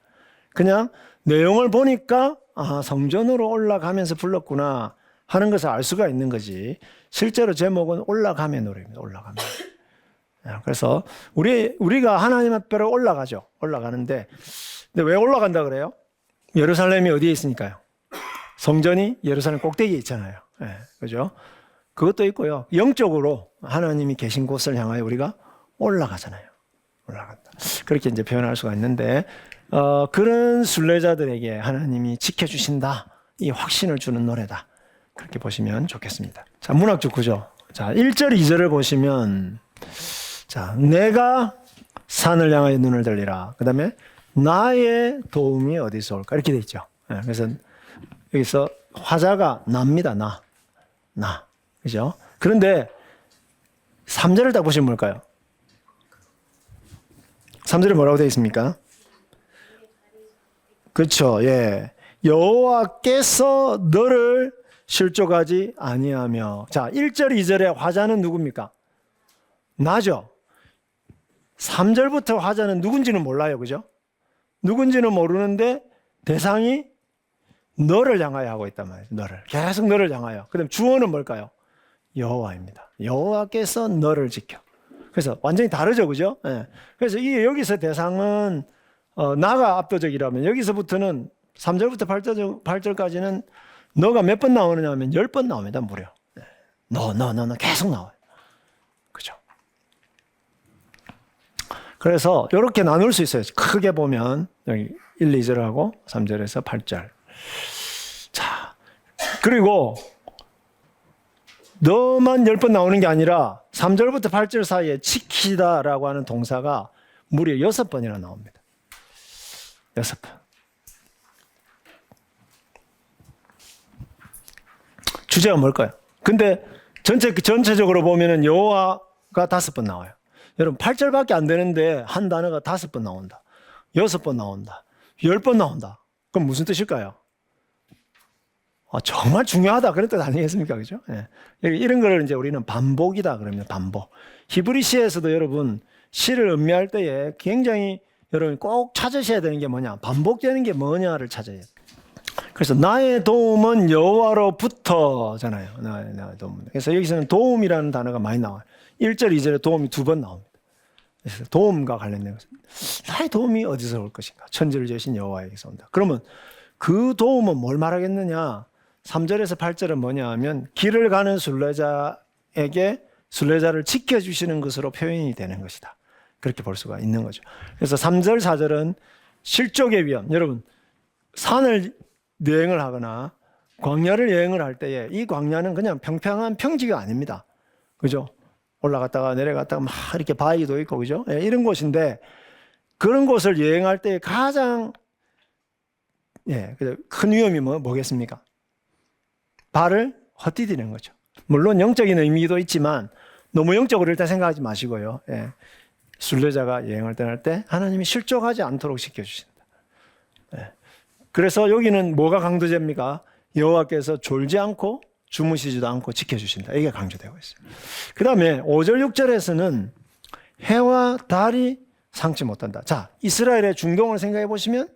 그냥 내용을 보니까 성전으로 올라가면서 불렀구나 하는 것을 알 수가 있는 거지. 실제로 제목은 올라감의 노래입니다. 올라감의 노래. 그래서 우리가 하나님 앞으로 올라가죠. 올라가는데 근데 왜 올라간다 그래요? 예루살렘이 어디에 있으니까요? 성전이 예루살렘 꼭대기에 있잖아요. 예, 그죠? 그것도 있고요. 영적으로 하나님이 계신 곳을 향하여 우리가 올라가잖아요. 올라간다. 그렇게 이제 표현할 수가 있는데, 그런 순례자들에게 하나님이 지켜주신다. 이 확신을 주는 노래다. 그렇게 보시면 좋겠습니다. 자, 문학적 구조. 자, 1절, 2절을 보시면, 자, 내가 산을 향하여 눈을 들리라. 그 다음에 나의 도움이 어디서 올까? 이렇게 돼 있죠. 예, 그래서 여기서 화자가 납니다. 나. 그죠? 그런데 3절을 딱 보시면 뭘까요? 3절에 뭐라고 되어 있습니까? 그렇죠. 예. 여호와께서 너를 실족하지 아니하며. 자, 1절, 2절의 화자는 누굽니까? 나죠. 3절부터 화자는 누군지는 몰라요. 그죠? 누군지는 모르는데 대상이 너를 향하여 하고 있단 말이에요. 너를. 계속 너를 향하여. 그 다음 주어는 뭘까요? 여호와입니다. 여호와께서 너를 지켜. 그래서 완전히 다르죠. 그죠? 예. 그래서 이 여기서 대상은 나가 압도적이라면 여기서부터는 3절부터 8절까지는 너가 몇 번 나오느냐 하면 10번 나옵니다. 무려. 예. 너 계속 나와요. 그죠? 그래서 이렇게 나눌 수 있어요. 크게 보면 여기 1, 2절하고 3절에서 8절. 자, 그리고 너만 10번 나오는 게 아니라 3절부터 8절 사이에 지키다라고 하는 동사가 무려 6번이나 나옵니다. 6번. 주제가 뭘까요? 근데 전체적으로 보면은 여호와가 5번 나와요. 여러분 8절밖에 안 되는데 한 단어가 5번 나온다. 6번 나온다. 10번 나온다. 그럼 무슨 뜻일까요? 정말 중요하다. 그런 뜻 아니겠습니까? 그죠? 예. 이런 거를 이제 우리는 반복이다. 그러면 반복. 히브리 시에서도 여러분 시를 음미할 때에 굉장히 여러분 꼭 찾으셔야 되는 게 뭐냐? 반복되는 게 뭐냐를 찾아야 돼요. 그래서 나의 도움은 여호와로부터잖아요. 나의 도움. 그래서 여기서는 도움이라는 단어가 많이 나와요. 1절, 2절에 도움이 2번 나옵니다. 그래서 도움과 관련된 것은 나의 도움이 어디서 올 것인가? 천지를 지으신 여호와에게서 온다. 그러면 그 도움은 뭘 말하겠느냐? 3절에서 8절은 뭐냐 하면 길을 가는 순례자에게 순례자를 지켜주시는 것으로 표현이 되는 것이다. 그렇게 볼 수가 있는 거죠. 그래서 3절, 4절은 실족의 위험. 여러분 산을 여행을 하거나 광야를 여행을 할 때에 이 광야는 그냥 평평한 평지가 아닙니다. 그죠? 올라갔다가 내려갔다가 막 이렇게 바위도 있고 그죠? 예, 이런 곳인데 그런 곳을 여행할 때 가장 큰 위험이 뭐겠습니까? 발을 헛디디는 거죠. 물론 영적인 의미도 있지만 너무 영적으로 일단 생각하지 마시고요. 예. 순례자가 여행을 떠날 때 하나님이 실족하지 않도록 지켜주신다. 예. 그래서 여기는 뭐가 강조됩니까? 여호와께서 졸지 않고 주무시지도 않고 지켜주신다. 이게 강조되고 있어요. 그 다음에 5절, 6절에서는 해와 달이 상치 못한다. 자, 이스라엘의 중동을 생각해 보시면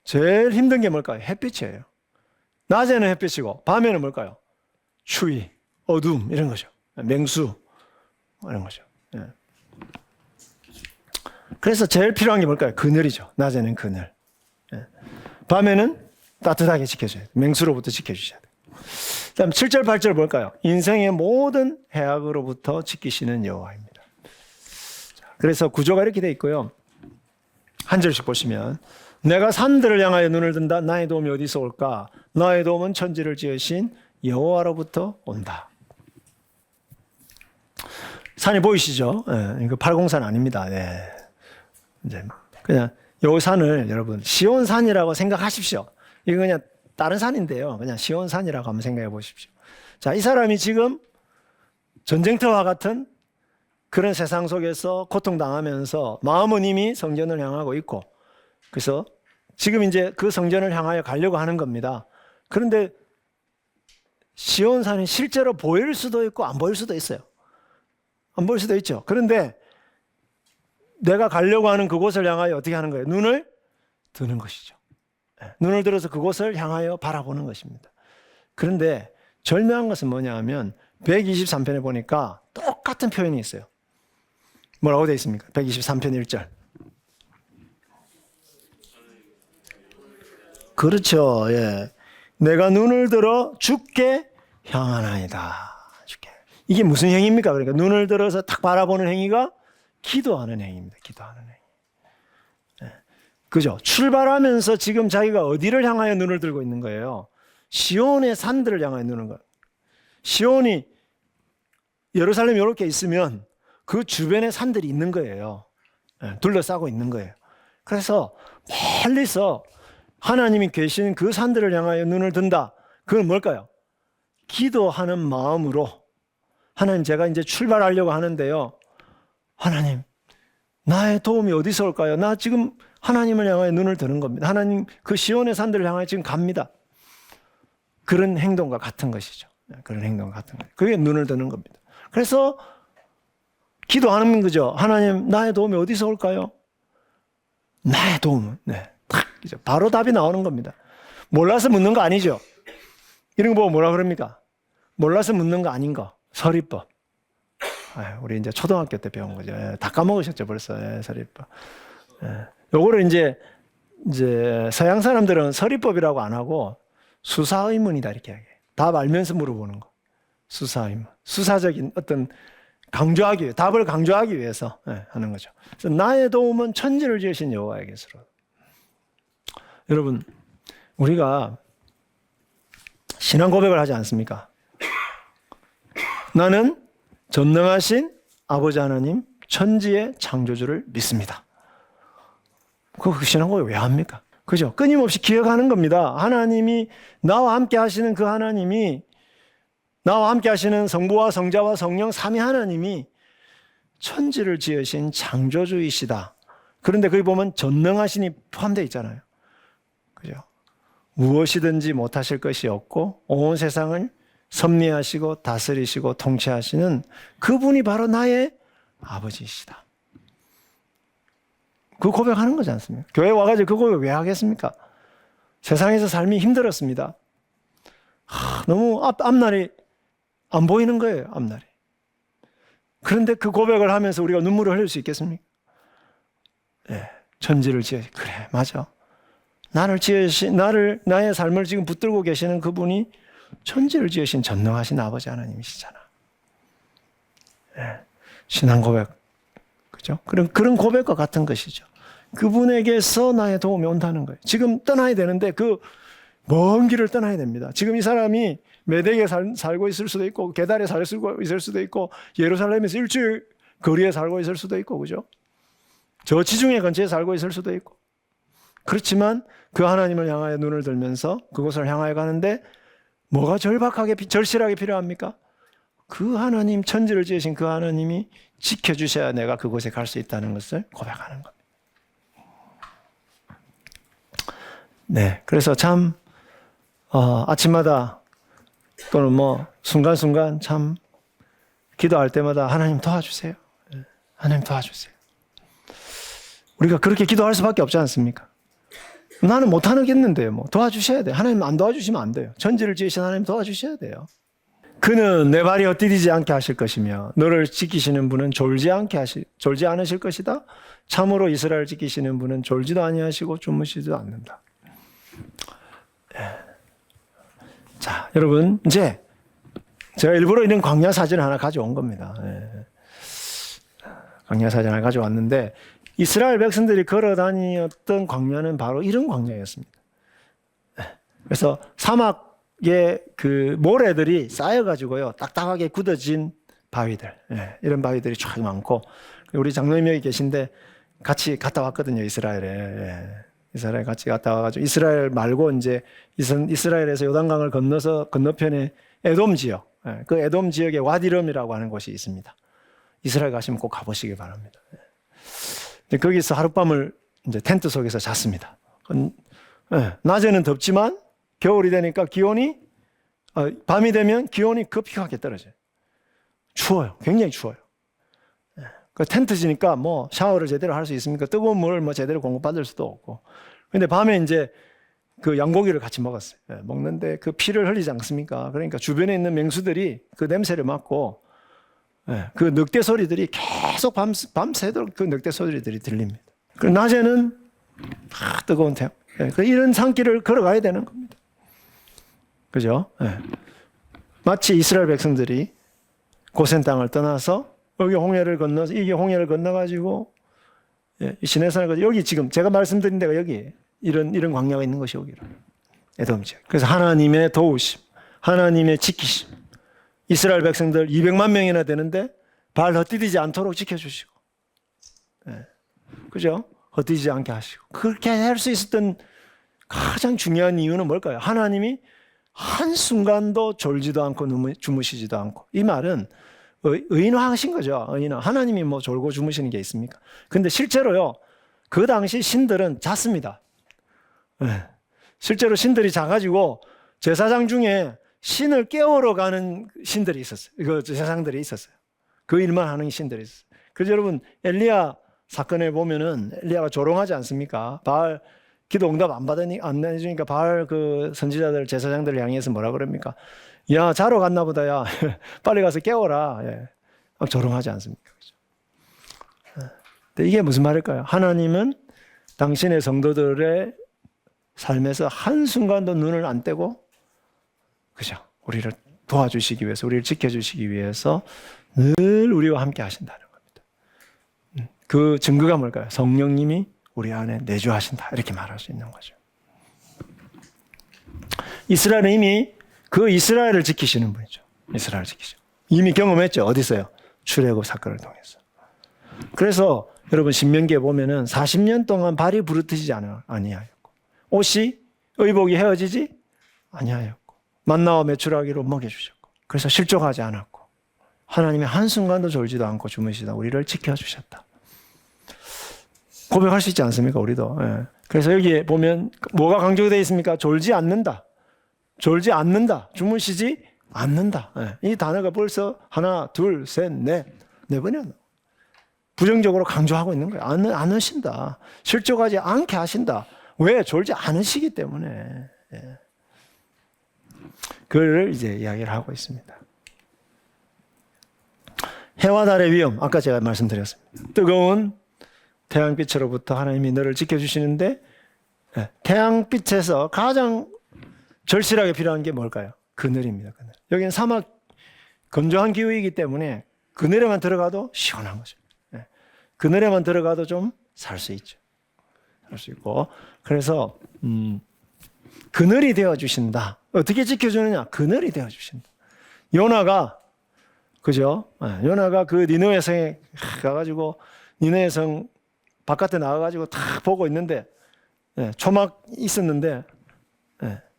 제일 힘든 게 뭘까요? 햇빛이에요. 낮에는 햇빛이고 밤에는 뭘까요? 추위, 어둠 이런 거죠. 맹수 이런 거죠. 예. 그래서 제일 필요한 게 뭘까요? 그늘이죠. 낮에는 그늘. 예. 밤에는 따뜻하게 지켜줘야 돼요. 맹수로부터 지켜주셔야 돼요. 그다음 7절, 8절 뭘까요? 인생의 모든 해악으로부터 지키시는 여호와입니다. 그래서 구조가 이렇게 되어 있고요. 한 절씩 보시면 내가 산들을 향하여 눈을 든다. 나의 도움이 어디서 올까? 나의 도움은 천지를 지으신 여호와로부터 온다. 산이 보이시죠? 네, 이거 803 아닙니다. 네. 이제 그냥 요 산을 여러분 시온산이라고 생각하십시오. 이거 그냥 다른 산인데요. 그냥 시온산이라고 한번 생각해 보십시오. 자, 이 사람이 지금 전쟁터와 같은 그런 세상 속에서 고통당하면서 마음은 이미 성전을 향하고 있고 그래서 지금 이제 그 성전을 향하여 가려고 하는 겁니다. 그런데 시온산이 실제로 보일 수도 있고 안 보일 수도 있어요. 안 보일 수도 있죠. 그런데 내가 가려고 하는 그곳을 향하여 어떻게 하는 거예요? 눈을 드는 것이죠. 눈을 들어서 그곳을 향하여 바라보는 것입니다. 그런데 절묘한 것은 뭐냐 하면 123편에 보니까 똑같은 표현이 있어요. 뭐라고 되어 있습니까? 123편 1절. 그렇죠. 예. 내가 눈을 들어 주께 향하나이다. 주께. 이게 무슨 행위입니까? 그러니까 눈을 들어서 딱 바라보는 행위가 기도하는 행위입니다. 기도하는 행위. 예. 그죠? 출발하면서 지금 자기가 어디를 향하여 눈을 들고 있는 거예요? 시온의 산들을 향하여 눈을 거예요. 시온이 예루살렘이 이렇게 있으면 그 주변에 산들이 있는 거예요. 예. 둘러싸고 있는 거예요. 그래서 멀리서 하나님이 계신 그 산들을 향하여 눈을 든다. 그건 뭘까요? 기도하는 마음으로 하나님 제가 이제 출발하려고 하는데요. 하나님 나의 도움이 어디서 올까요? 나 지금 하나님을 향하여 눈을 드는 겁니다. 하나님 그 시온의 산들을 향하여 지금 갑니다. 그런 행동과 같은 것이죠. 그런 행동과 같은 거예요. 그게 눈을 드는 겁니다. 그래서 기도하는 거죠. 하나님 나의 도움이 어디서 올까요? 나의 도움은 딱 바로 답이 나오는 겁니다. 몰라서 묻는 거 아니죠. 이런 거 보고 뭐라 그럽니까? 몰라서 묻는 거 아닌 거. 서리법. 우리 이제 초등학교 때 배운 거죠. 다 까먹으셨죠 벌써. 서리법. 요거를 이제 서양 사람들은 서리법이라고 안 하고 수사의문이다 이렇게 하게. 답 알면서 물어보는 거. 수사의문. 수사적인 어떤 강조하기 위해, 답을 강조하기 위해서 하는 거죠. 그래서 나의 도움은 천지를 지으신 여호와에게서로. 여러분, 우리가 신앙 고백을 하지 않습니까? 나는 전능하신 아버지 하나님, 천지의 창조주를 믿습니다. 그 신앙 고백 왜 합니까? 그죠? 끊임없이 기억하는 겁니다. 하나님이 나와 함께 하시는 그 하나님이, 나와 함께 하시는 성부와 성자와 성령 삼위 하나님이 천지를 지으신 창조주이시다. 그런데 거기 보면 전능하신이 포함되어 있잖아요. 그죠? 무엇이든지 못하실 것이 없고 온 세상을 섭리하시고 다스리시고 통치하시는 그분이 바로 나의 아버지이시다. 그 고백하는 거지 않습니까? 교회 와가지고 그 고백 왜 하겠습니까? 세상에서 삶이 힘들었습니다. 너무 앞날이 안 보이는 거예요. 앞날이. 그런데 그 고백을 하면서 우리가 눈물을 흘릴 수 있겠습니까? 천지를 지으시 그래 맞아. 나의 삶을 지금 붙들고 계시는 그분이 천지를 지으신 전능하신 아버지 하나님이시잖아. 신앙 고백. 그죠? 그런 고백과 같은 것이죠. 그분에게서 나의 도움이 온다는 거예요. 지금 떠나야 되는데 그 먼 길을 떠나야 됩니다. 지금 이 사람이 메덱에 살고 있을 수도 있고 게달에 살고 있을 수도 있고 예루살렘에서 일주일 거리에 살고 있을 수도 있고 그죠? 저 지중해 근처에 살고 있을 수도 있고 그렇지만 그 하나님을 향하여 눈을 들면서 그곳을 향하여 가는데 뭐가 절실하게 필요합니까? 그 하나님, 천지를 지으신 그 하나님이 지켜주셔야 내가 그곳에 갈 수 있다는 것을 고백하는 겁니다. 그래서 참 아침마다 또는 순간순간 참 기도할 때마다 하나님 도와주세요. 하나님 도와주세요. 우리가 그렇게 기도할 수밖에 없지 않습니까? 나는 못하겠는데요. 도와주셔야 돼요. 하나님 안 도와주시면 안 돼요. 천지를 지으신 하나님 도와주셔야 돼요. 그는 내 발이 헛디디지 않게 하실 것이며 너를 지키시는 분은 졸지 않으실 것이다. 참으로 이스라엘 지키시는 분은 졸지도 아니하시고 주무시지도 않는다. 자, 여러분 이제 제가 일부러 이런 광야 사진을 하나 가져온 겁니다. 광야 사진 하나 가져왔는데 이스라엘 백성들이 걸어 다녔던 광야는 바로 이런 광야였습니다. 그래서 사막에 그 모래들이 쌓여가지고요, 딱딱하게 굳어진 바위들, 이런 바위들이 쫙 많고, 우리 장로님 여기 계신데 같이 갔다 왔거든요, 이스라엘에. 이스라엘 같이 갔다 와가지고, 이스라엘 말고 이제 이스라엘에서 요단강을 건너서 건너편에 에돔 지역, 그 에돔 지역에 와디름이라고 하는 곳이 있습니다. 이스라엘 가시면 꼭 가보시기 바랍니다. 거기서 하룻밤을 이제 텐트 속에서 잤습니다. 낮에는 덥지만 겨울이 되니까 밤이 되면 기온이 급격하게 떨어져요. 추워요. 굉장히 추워요. 그 텐트 지니까 샤워를 제대로 할 수 있습니까? 뜨거운 물을 제대로 공급받을 수도 없고. 근데 밤에 이제 그 양고기를 같이 먹었어요. 먹는데 그 피를 흘리지 않습니까? 그러니까 주변에 있는 맹수들이 그 냄새를 맡고 그 늑대 소리들이 계속 밤새도록 그 늑대 소리들이 들립니다. 낮에는 뜨거운 이런 산길을 걸어가야 되는 겁니다. 그죠? 마치 이스라엘 백성들이 고센 땅을 떠나서 여기 홍해를 건너서 이게 홍해를 건너가지고 시내산을 건너 여기 지금 제가 말씀드린 데가 여기 이런 광야가 있는 것이 여기라. 에돔 지역. 그래서 하나님의 도우심, 하나님의 지키심. 이스라엘 백성들 200만 명이나 되는데 발 헛디디지 않도록 지켜주시고, 그죠? 헛디디지 않게 하시고. 그렇게 할 수 있었던 가장 중요한 이유는 뭘까요? 하나님이 한순간도 졸지도 않고 주무시지도 않고. 이 말은 의인화하신 거죠. 의인화. 하나님이 뭐 졸고 주무시는 게 있습니까? 근데 실제로요, 그 당시 신들은 잤습니다. 실제로 신들이 자가지고 제사장 중에 신을 깨우러 가는 신들이 있었어요. 그 제사장들이 있었어요. 그 일만 하는 신들이 있었어요. 그래서 여러분, 엘리야 사건에 보면은 엘리야가 조롱하지 않습니까? 바알 기도 응답 안 해주니까 바알 그 선지자들, 제사장들을 향해서 뭐라 그럽니까? 야, 자러 갔나 보다, 야. 빨리 가서 깨워라. 조롱하지 않습니까? 근데 이게 무슨 말일까요? 하나님은 당신의 성도들의 삶에서 한순간도 눈을 안 떼고, 그죠? 우리를 도와주시기 위해서, 우리를 지켜주시기 위해서 늘 우리와 함께 하신다는 겁니다. 그 증거가 뭘까요? 성령님이 우리 안에 내주하신다. 이렇게 말할 수 있는 거죠. 이스라엘은 이미 그 이스라엘을 지키시는 분이죠. 이스라엘을 지키시고. 이미 경험했죠. 어디서요? 출애굽 사건을 통해서. 그래서 여러분 신명기에 보면은 40년 동안 발이 부르트지지 아니하였고, 옷이 의복이 헤어지지 아니하였고, 만나와 메추라기로 먹여주셨고, 그래서 실족하지 않았고, 하나님의 한순간도 졸지도 않고 주무시다 우리를 지켜주셨다. 고백할 수 있지 않습니까? 우리도. 그래서 여기에 보면 뭐가 강조되어 있습니까? 졸지 않는다. 졸지 않는다. 주무시지 않는다. 이 단어가 벌써 하나, 둘, 셋, 넷. 네 번이나 부정적으로 강조하고 있는 거예요. 안 하신다. 실족하지 않게 하신다. 왜? 졸지 않으시기 때문에. 그를 이제 이야기를 하고 있습니다. 해와 달의 위험, 아까 제가 말씀드렸습니다. 뜨거운 태양빛으로부터 하나님이 너를 지켜주시는데, 태양빛에서 가장 절실하게 필요한 게 뭘까요? 그늘입니다. 그늘. 여기는 사막 건조한 기후이기 때문에 그늘에만 들어가도 시원한 거죠. 그늘에만 들어가도 좀 살 수 있죠. 살 수 있고, 그래서 그늘이 되어 주신다. 어떻게 지켜주느냐? 그늘이 되어 주신다. 요나가, 그죠? 요나가 그 니느웨 성에 가가지고 니느웨 성 바깥에 나가가지고 탁 보고 있는데, 초막 있었는데,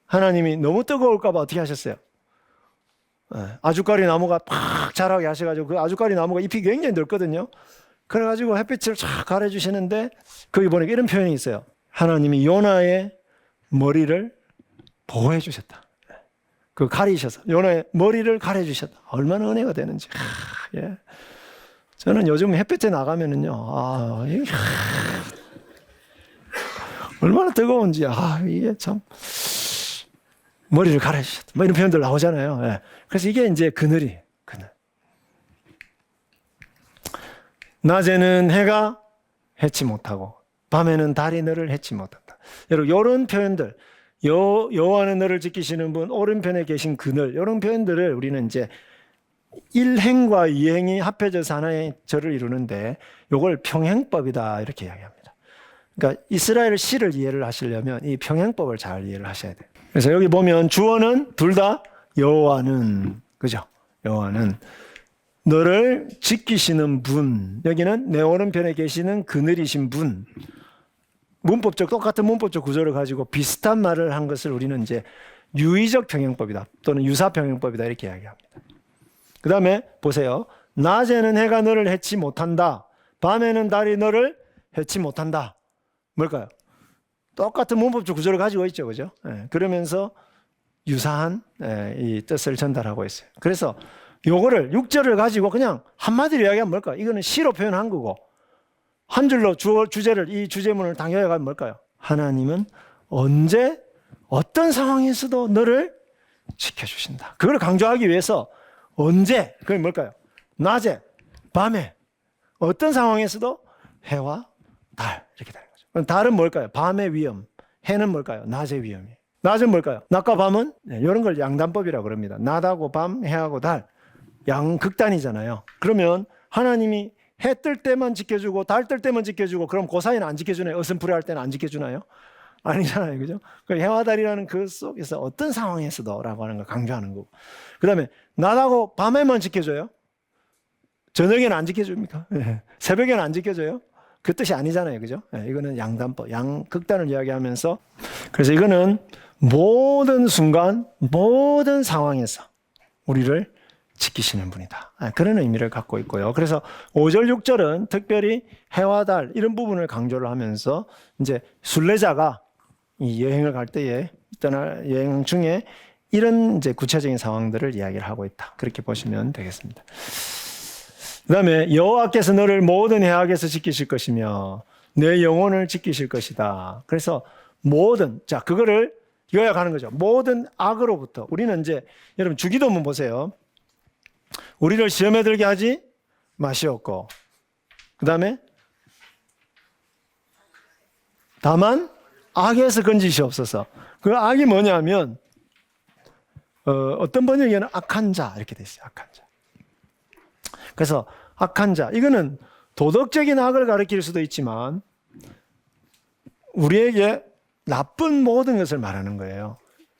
하나님이 너무 뜨거울까봐 어떻게 하셨어요? 아주까리 나무가 팍 자라게 하셔가지고 그 아주까리 나무가 잎이 굉장히 넓거든요. 그래가지고 햇빛을 쫙 가려주시는데, 거기 보니까 이런 표현이 있어요. 하나님이 요나의 머리를 보호해 주셨다. 그 가리셔서 요나의 머리를 가려주셨다. 얼마나 은혜가 되는지. 저는 요즘 햇빛에 나가면은요, 얼마나 뜨거운지, 이게 참, 머리를 가려주셨다. 뭐 이런 표현들 나오잖아요. 그래서 이게 이제 그늘. 낮에는 해가 해치 못하고, 밤에는 달이 너를 해치 못한다. 여러분, 이런 표현들, 여호와는 너를 지키시는 분, 오른편에 계신 그늘, 이런 표현들을 우리는 이제 1행과 2행이 합해져서 하나의 절을 이루는데, 이걸 평행법이다 이렇게 이야기합니다. 그러니까 이스라엘 시를 이해를 하시려면 이 평행법을 잘 이해를 하셔야 돼요. 그래서 여기 보면 주어는 둘 다 여호와는, 그죠? 여호와는 너를 지키시는 분, 여기는 내 오른편에 계시는 그늘이신 분. 똑같은 문법적 구조를 가지고 비슷한 말을 한 것을 우리는 이제 유의적 평행법이다 또는 유사 평행법이다 이렇게 이야기합니다. 그 다음에 보세요. 낮에는 해가 너를 해치 못한다. 밤에는 달이 너를 해치 못한다. 뭘까요? 똑같은 문법적 구조를 가지고 있죠. 그죠? 그러면서 유사한 이 뜻을 전달하고 있어요. 그래서 요거를 6절을 가지고 그냥 한마디로 이야기하면 뭘까요? 이거는 시로 표현한 거고, 한 줄로 이 주제문을 당겨가면 뭘까요? 하나님은 언제 어떤 상황에서도 너를 지켜주신다. 그걸 강조하기 위해서 언제, 그게 뭘까요? 낮에, 밤에, 어떤 상황에서도 해와 달 이렇게 되는 거죠. 그럼 달은 뭘까요? 밤의 위험, 해는 뭘까요? 낮의 위험이에요. 낮은 뭘까요? 낮과 밤은 이런 걸 양단법이라고 그럽니다. 낮하고 밤, 해하고 달, 양극단이잖아요. 그러면 하나님이 해 뜰 때만 지켜주고 달 뜰 때만 지켜주고 그럼 그 사이는 안 지켜주나요? 어슴푸레할 때는 안 지켜주나요? 아니잖아요. 그죠? 그 해와 달이라는 그 속에서 어떤 상황에서도 라고 하는 걸 강조하는 거고. 그 다음에 낮하고 밤에만 지켜줘요? 저녁에는 안 지켜줍니까? 새벽에는 안 지켜줘요? 그 뜻이 아니잖아요. 그죠? 이거는 양단법, 양극단을 이야기하면서 그래서 이거는 모든 순간, 모든 상황에서 우리를 지키시는 분이다. 그런 의미를 갖고 있고요. 그래서 5절, 6절은 특별히 해와 달 이런 부분을 강조를 하면서 이제 순례자가 이 여행을 갈 때에 떠날 여행 중에 이런 이제 구체적인 상황들을 이야기를 하고 있다. 그렇게 보시면 되겠습니다. 그다음에 여호와께서 너를 모든 해악에서 지키실 것이며 내 영혼을 지키실 것이다. 그래서 모든 그거를 요약하는 거죠. 모든 악으로부터 우리는 이제 여러분 주기도문 보세요. 우리를 시험에 들게 하지 마시옵고 그다음에 다만 악에서 건지시옵소서. 그 악이 뭐냐면 어떤 번역에는 악한 자 이렇게 돼 있어요. 악한 자. 그래서 악한 자 이거는 도덕적인 악을 가리킬 수도 있지만 우리에게 나쁜 모든 것을 말하는 거예요.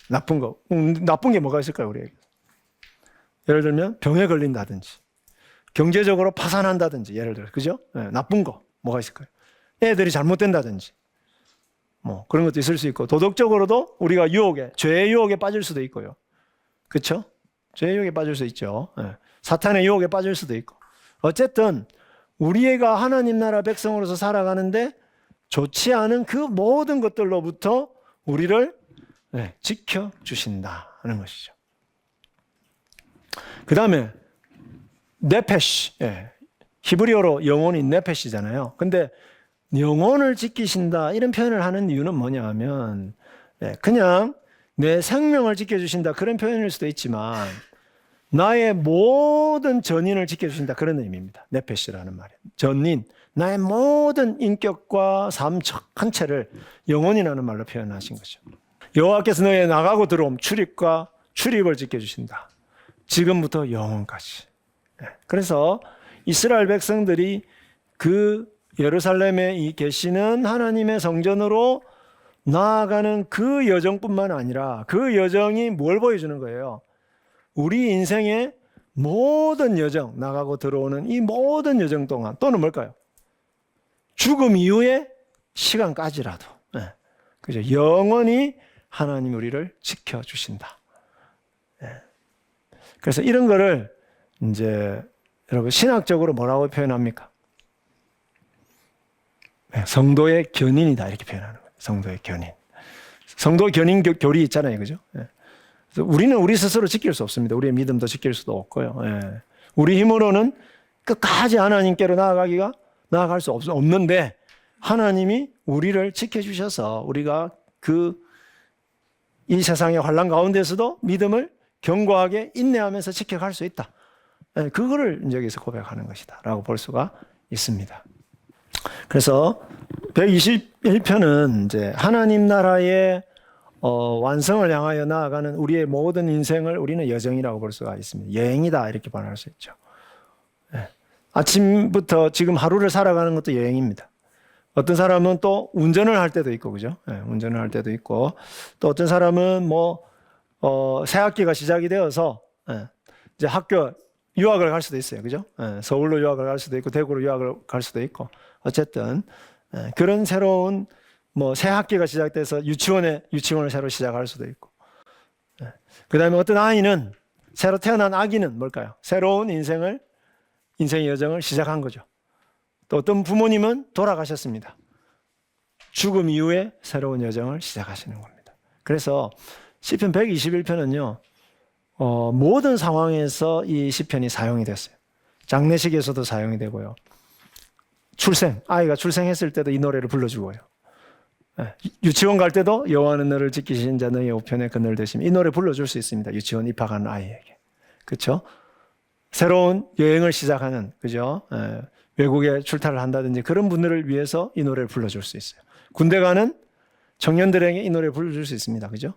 나쁜 거. 나쁜 게 뭐가 있을까요, 우리에게? 예를 들면 병에 걸린다든지 경제적으로 파산한다든지 예를 들어 그죠? 나쁜 거 뭐가 있을까요? 애들이 잘못된다든지 뭐 그런 것도 있을 수 있고 도덕적으로도 우리가 죄의 유혹에 빠질 수도 있고요. 그렇죠? 죄의 유혹에 빠질 수 있죠. 사탄의 유혹에 빠질 수도 있고 어쨌든 우리가 하나님 나라 백성으로서 살아가는데 좋지 않은 그 모든 것들로부터 우리를 지켜주신다는 것이죠. 그 다음에 네페시, 히브리어로 영혼이 네페시잖아요. 근데 영혼을 지키신다 이런 표현을 하는 이유는 뭐냐 하면 그냥 내 생명을 지켜주신다 그런 표현일 수도 있지만 나의 모든 전인을 지켜주신다 그런 의미입니다. 네페시라는 말이에요. 전인, 나의 모든 인격과 삶 전체를 영혼이라는 말로 표현하신 거죠. 여호와께서 너의 나가고 들어옴 출입과 출입을 지켜주신다. 지금부터 영원까지. 그래서 이스라엘 백성들이 그 예루살렘에 계시는 하나님의 성전으로 나아가는 그 여정뿐만 아니라 그 여정이 뭘 보여주는 거예요? 우리 인생의 모든 여정, 나가고 들어오는 이 모든 여정 동안 또는 뭘까요? 죽음 이후의 시간까지라도 그죠? 영원히 하나님 우리를 지켜주신다. 그래서 이런 거를 이제 여러분 신학적으로 뭐라고 표현합니까? 성도의 견인이다 이렇게 표현하는 거예요. 성도의 견인. 성도 견인 교리 있잖아요. 그죠? 그래서 우리는 우리 스스로 지킬 수 없습니다. 우리의 믿음도 지킬 수도 없고요. 우리 힘으로는 끝까지 하나님께로 나아갈 수 없는데 하나님이 우리를 지켜주셔서 우리가 이 세상의 환난 가운데서도 믿음을 견고하게 인내하면서 지켜갈 수 있다. 그거를 여기서 고백하는 것이다 라고 볼 수가 있습니다. 그래서 121편은 이제 하나님 나라의 완성을 향하여 나아가는 우리의 모든 인생을 우리는 여정이라고 볼 수가 있습니다. 여행이다 이렇게 말할 수 있죠. 아침부터 지금 하루를 살아가는 것도 여행입니다. 어떤 사람은 또 운전을 할 때도 있고 그죠? 운전을 할 때도 있고 또 어떤 사람은 새 학기가 시작이 되어서 이제 학교 유학을 갈 수도 있어요. 그죠? 서울로 유학을 갈 수도 있고 대구로 유학을 갈 수도 있고 어쨌든 그런 새로운 새 학기가 시작돼서 유치원을 새로 시작할 수도 있고 그 다음에 어떤 아이는 새로 태어난 아기는 뭘까요? 새로운 인생의 여정을 시작한 거죠. 또 어떤 부모님은 돌아가셨습니다. 죽음 이후에 새로운 여정을 시작하시는 겁니다. 그래서 시편 121편은요 모든 상황에서 이 시편이 사용이 됐어요. 장례식에서도 사용이 되고요. 아이가 출생했을 때도 이 노래를 불러주고요. 유치원 갈 때도 여호와는 너를 지키신 자 너의 우편에 그늘 되심 이 노래 불러줄 수 있습니다. 유치원 입학하는 아이에게. 그렇죠? 새로운 여행을 시작하는 그죠? 외국에 출타를 한다든지 그런 분들을 위해서 이 노래를 불러줄 수 있어요. 군대 가는 청년들에게 이 노래 불러줄 수 있습니다. 그죠?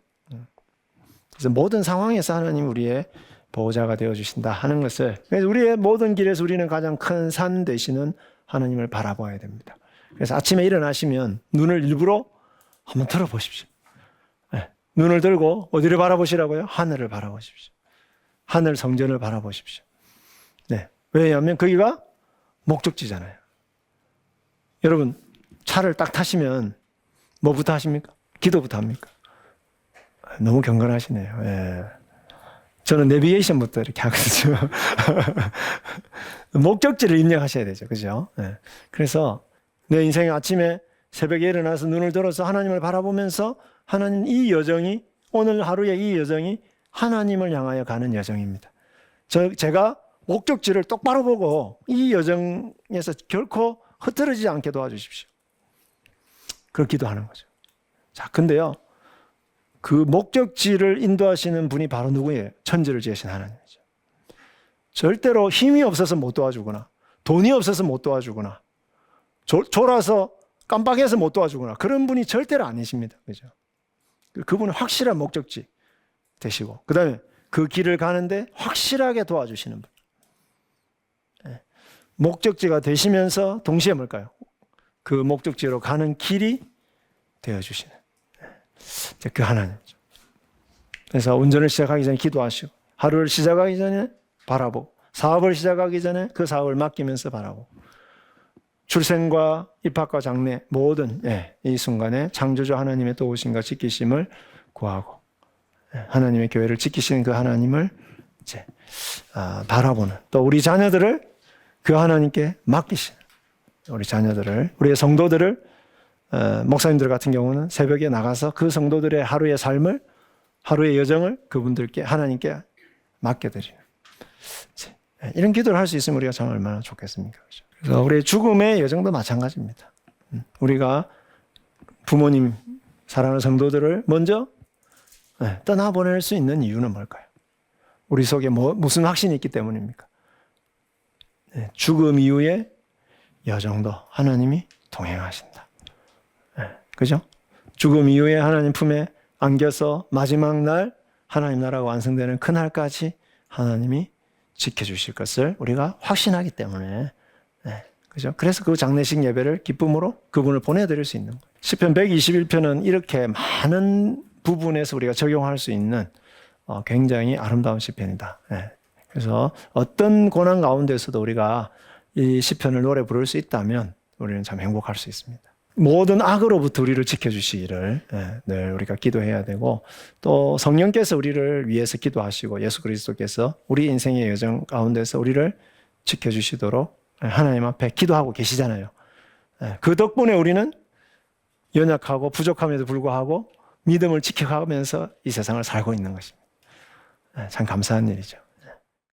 그래서 모든 상황에서 하나님 우리의 보호자가 되어주신다 하는 것을, 그래서 우리의 모든 길에서 우리는 가장 큰 산 되시는 하나님을 바라봐야 됩니다. 그래서 아침에 일어나시면 눈을 일부러 한번 들어보십시오. 네. 눈을 들고 어디를 바라보시라고요? 하늘을 바라보십시오. 하늘 성전을 바라보십시오. 네. 왜냐하면 거기가 목적지잖아요. 여러분, 차를 딱 타시면 뭐부터 하십니까? 기도부터 합니까? 너무 경건하시네요. 예. 저는 내비게이션부터 이렇게 하거든요. 목적지를 입력하셔야 되죠. 그죠? 예. 그래서 내 인생의 아침에 새벽에 일어나서 눈을 들어서 하나님을 바라보면서 하나님 이 여정이, 오늘 하루의 이 여정이 하나님을 향하여 가는 여정입니다. 제가 목적지를 똑바로 보고 이 여정에서 결코 흐트러지지 않게 도와주십시오. 그걸 기도하는 거죠. 자, 근데요, 그 목적지를 인도하시는 분이 바로 누구예요? 천지를 지으신 하나님이죠. 절대로 힘이 없어서 못 도와주거나 돈이 없어서 못 도와주거나 졸아서 깜빡해서 못 도와주거나 그런 분이 절대로 아니십니다. 그죠? 그분은 확실한 목적지 되시고, 그 다음에 그 길을 가는데 확실하게 도와주시는 분. 목적지가 되시면서 동시에 뭘까요? 그 목적지로 가는 길이 되어주시는 그 하나님이죠. 그래서 운전을 시작하기 전에 기도하시고, 하루를 시작하기 전에 바라보고, 사업을 시작하기 전에 그 사업을 맡기면서 바라보고, 출생과 입학과 장래 모든 이 순간에 창조주 하나님의 도우심과 지키심을 구하고, 하나님의 교회를 지키시는 그 하나님을 이제 바라보는, 또 우리 자녀들을 그 하나님께 맡기시는, 우리 자녀들을, 우리의 성도들을, 목사님들 같은 경우는 새벽에 나가서 그 성도들의 하루의 삶을, 하루의 여정을 그분들께, 하나님께 맡겨드리는, 이런 기도를 할 수 있으면 우리가 참 얼마나 좋겠습니까? 그렇죠? 그래서 우리의 죽음의 여정도 마찬가지입니다. 우리가 부모님, 사랑하는 성도들을 먼저 떠나보낼 수 있는 이유는 뭘까요? 우리 속에 무슨 확신이 있기 때문입니까? 죽음 이후의 여정도 하나님이 동행하신다. 그죠? 죽음 이후에 하나님 품에 안겨서 마지막 날 하나님 나라가 완성되는 그날까지 하나님이 지켜주실 것을 우리가 확신하기 때문에, 그죠? 그래서 그 장례식 예배를 기쁨으로 그분을 보내드릴 수 있는 거예요. 시편 121편은 이렇게 많은 부분에서 우리가 적용할 수 있는 굉장히 아름다운 시편이다. 그래서 어떤 고난 가운데서도 우리가 이 시편을 노래 부를 수 있다면 우리는 참 행복할 수 있습니다. 모든 악으로부터 우리를 지켜주시기를 늘 우리가 기도해야 되고, 또 성령께서 우리를 위해서 기도하시고 예수 그리스도께서 우리 인생의 여정 가운데서 우리를 지켜주시도록 하나님 앞에 기도하고 계시잖아요. 그 덕분에 우리는 연약하고 부족함에도 불구하고 믿음을 지켜가면서 이 세상을 살고 있는 것입니다. 참 감사한 일이죠.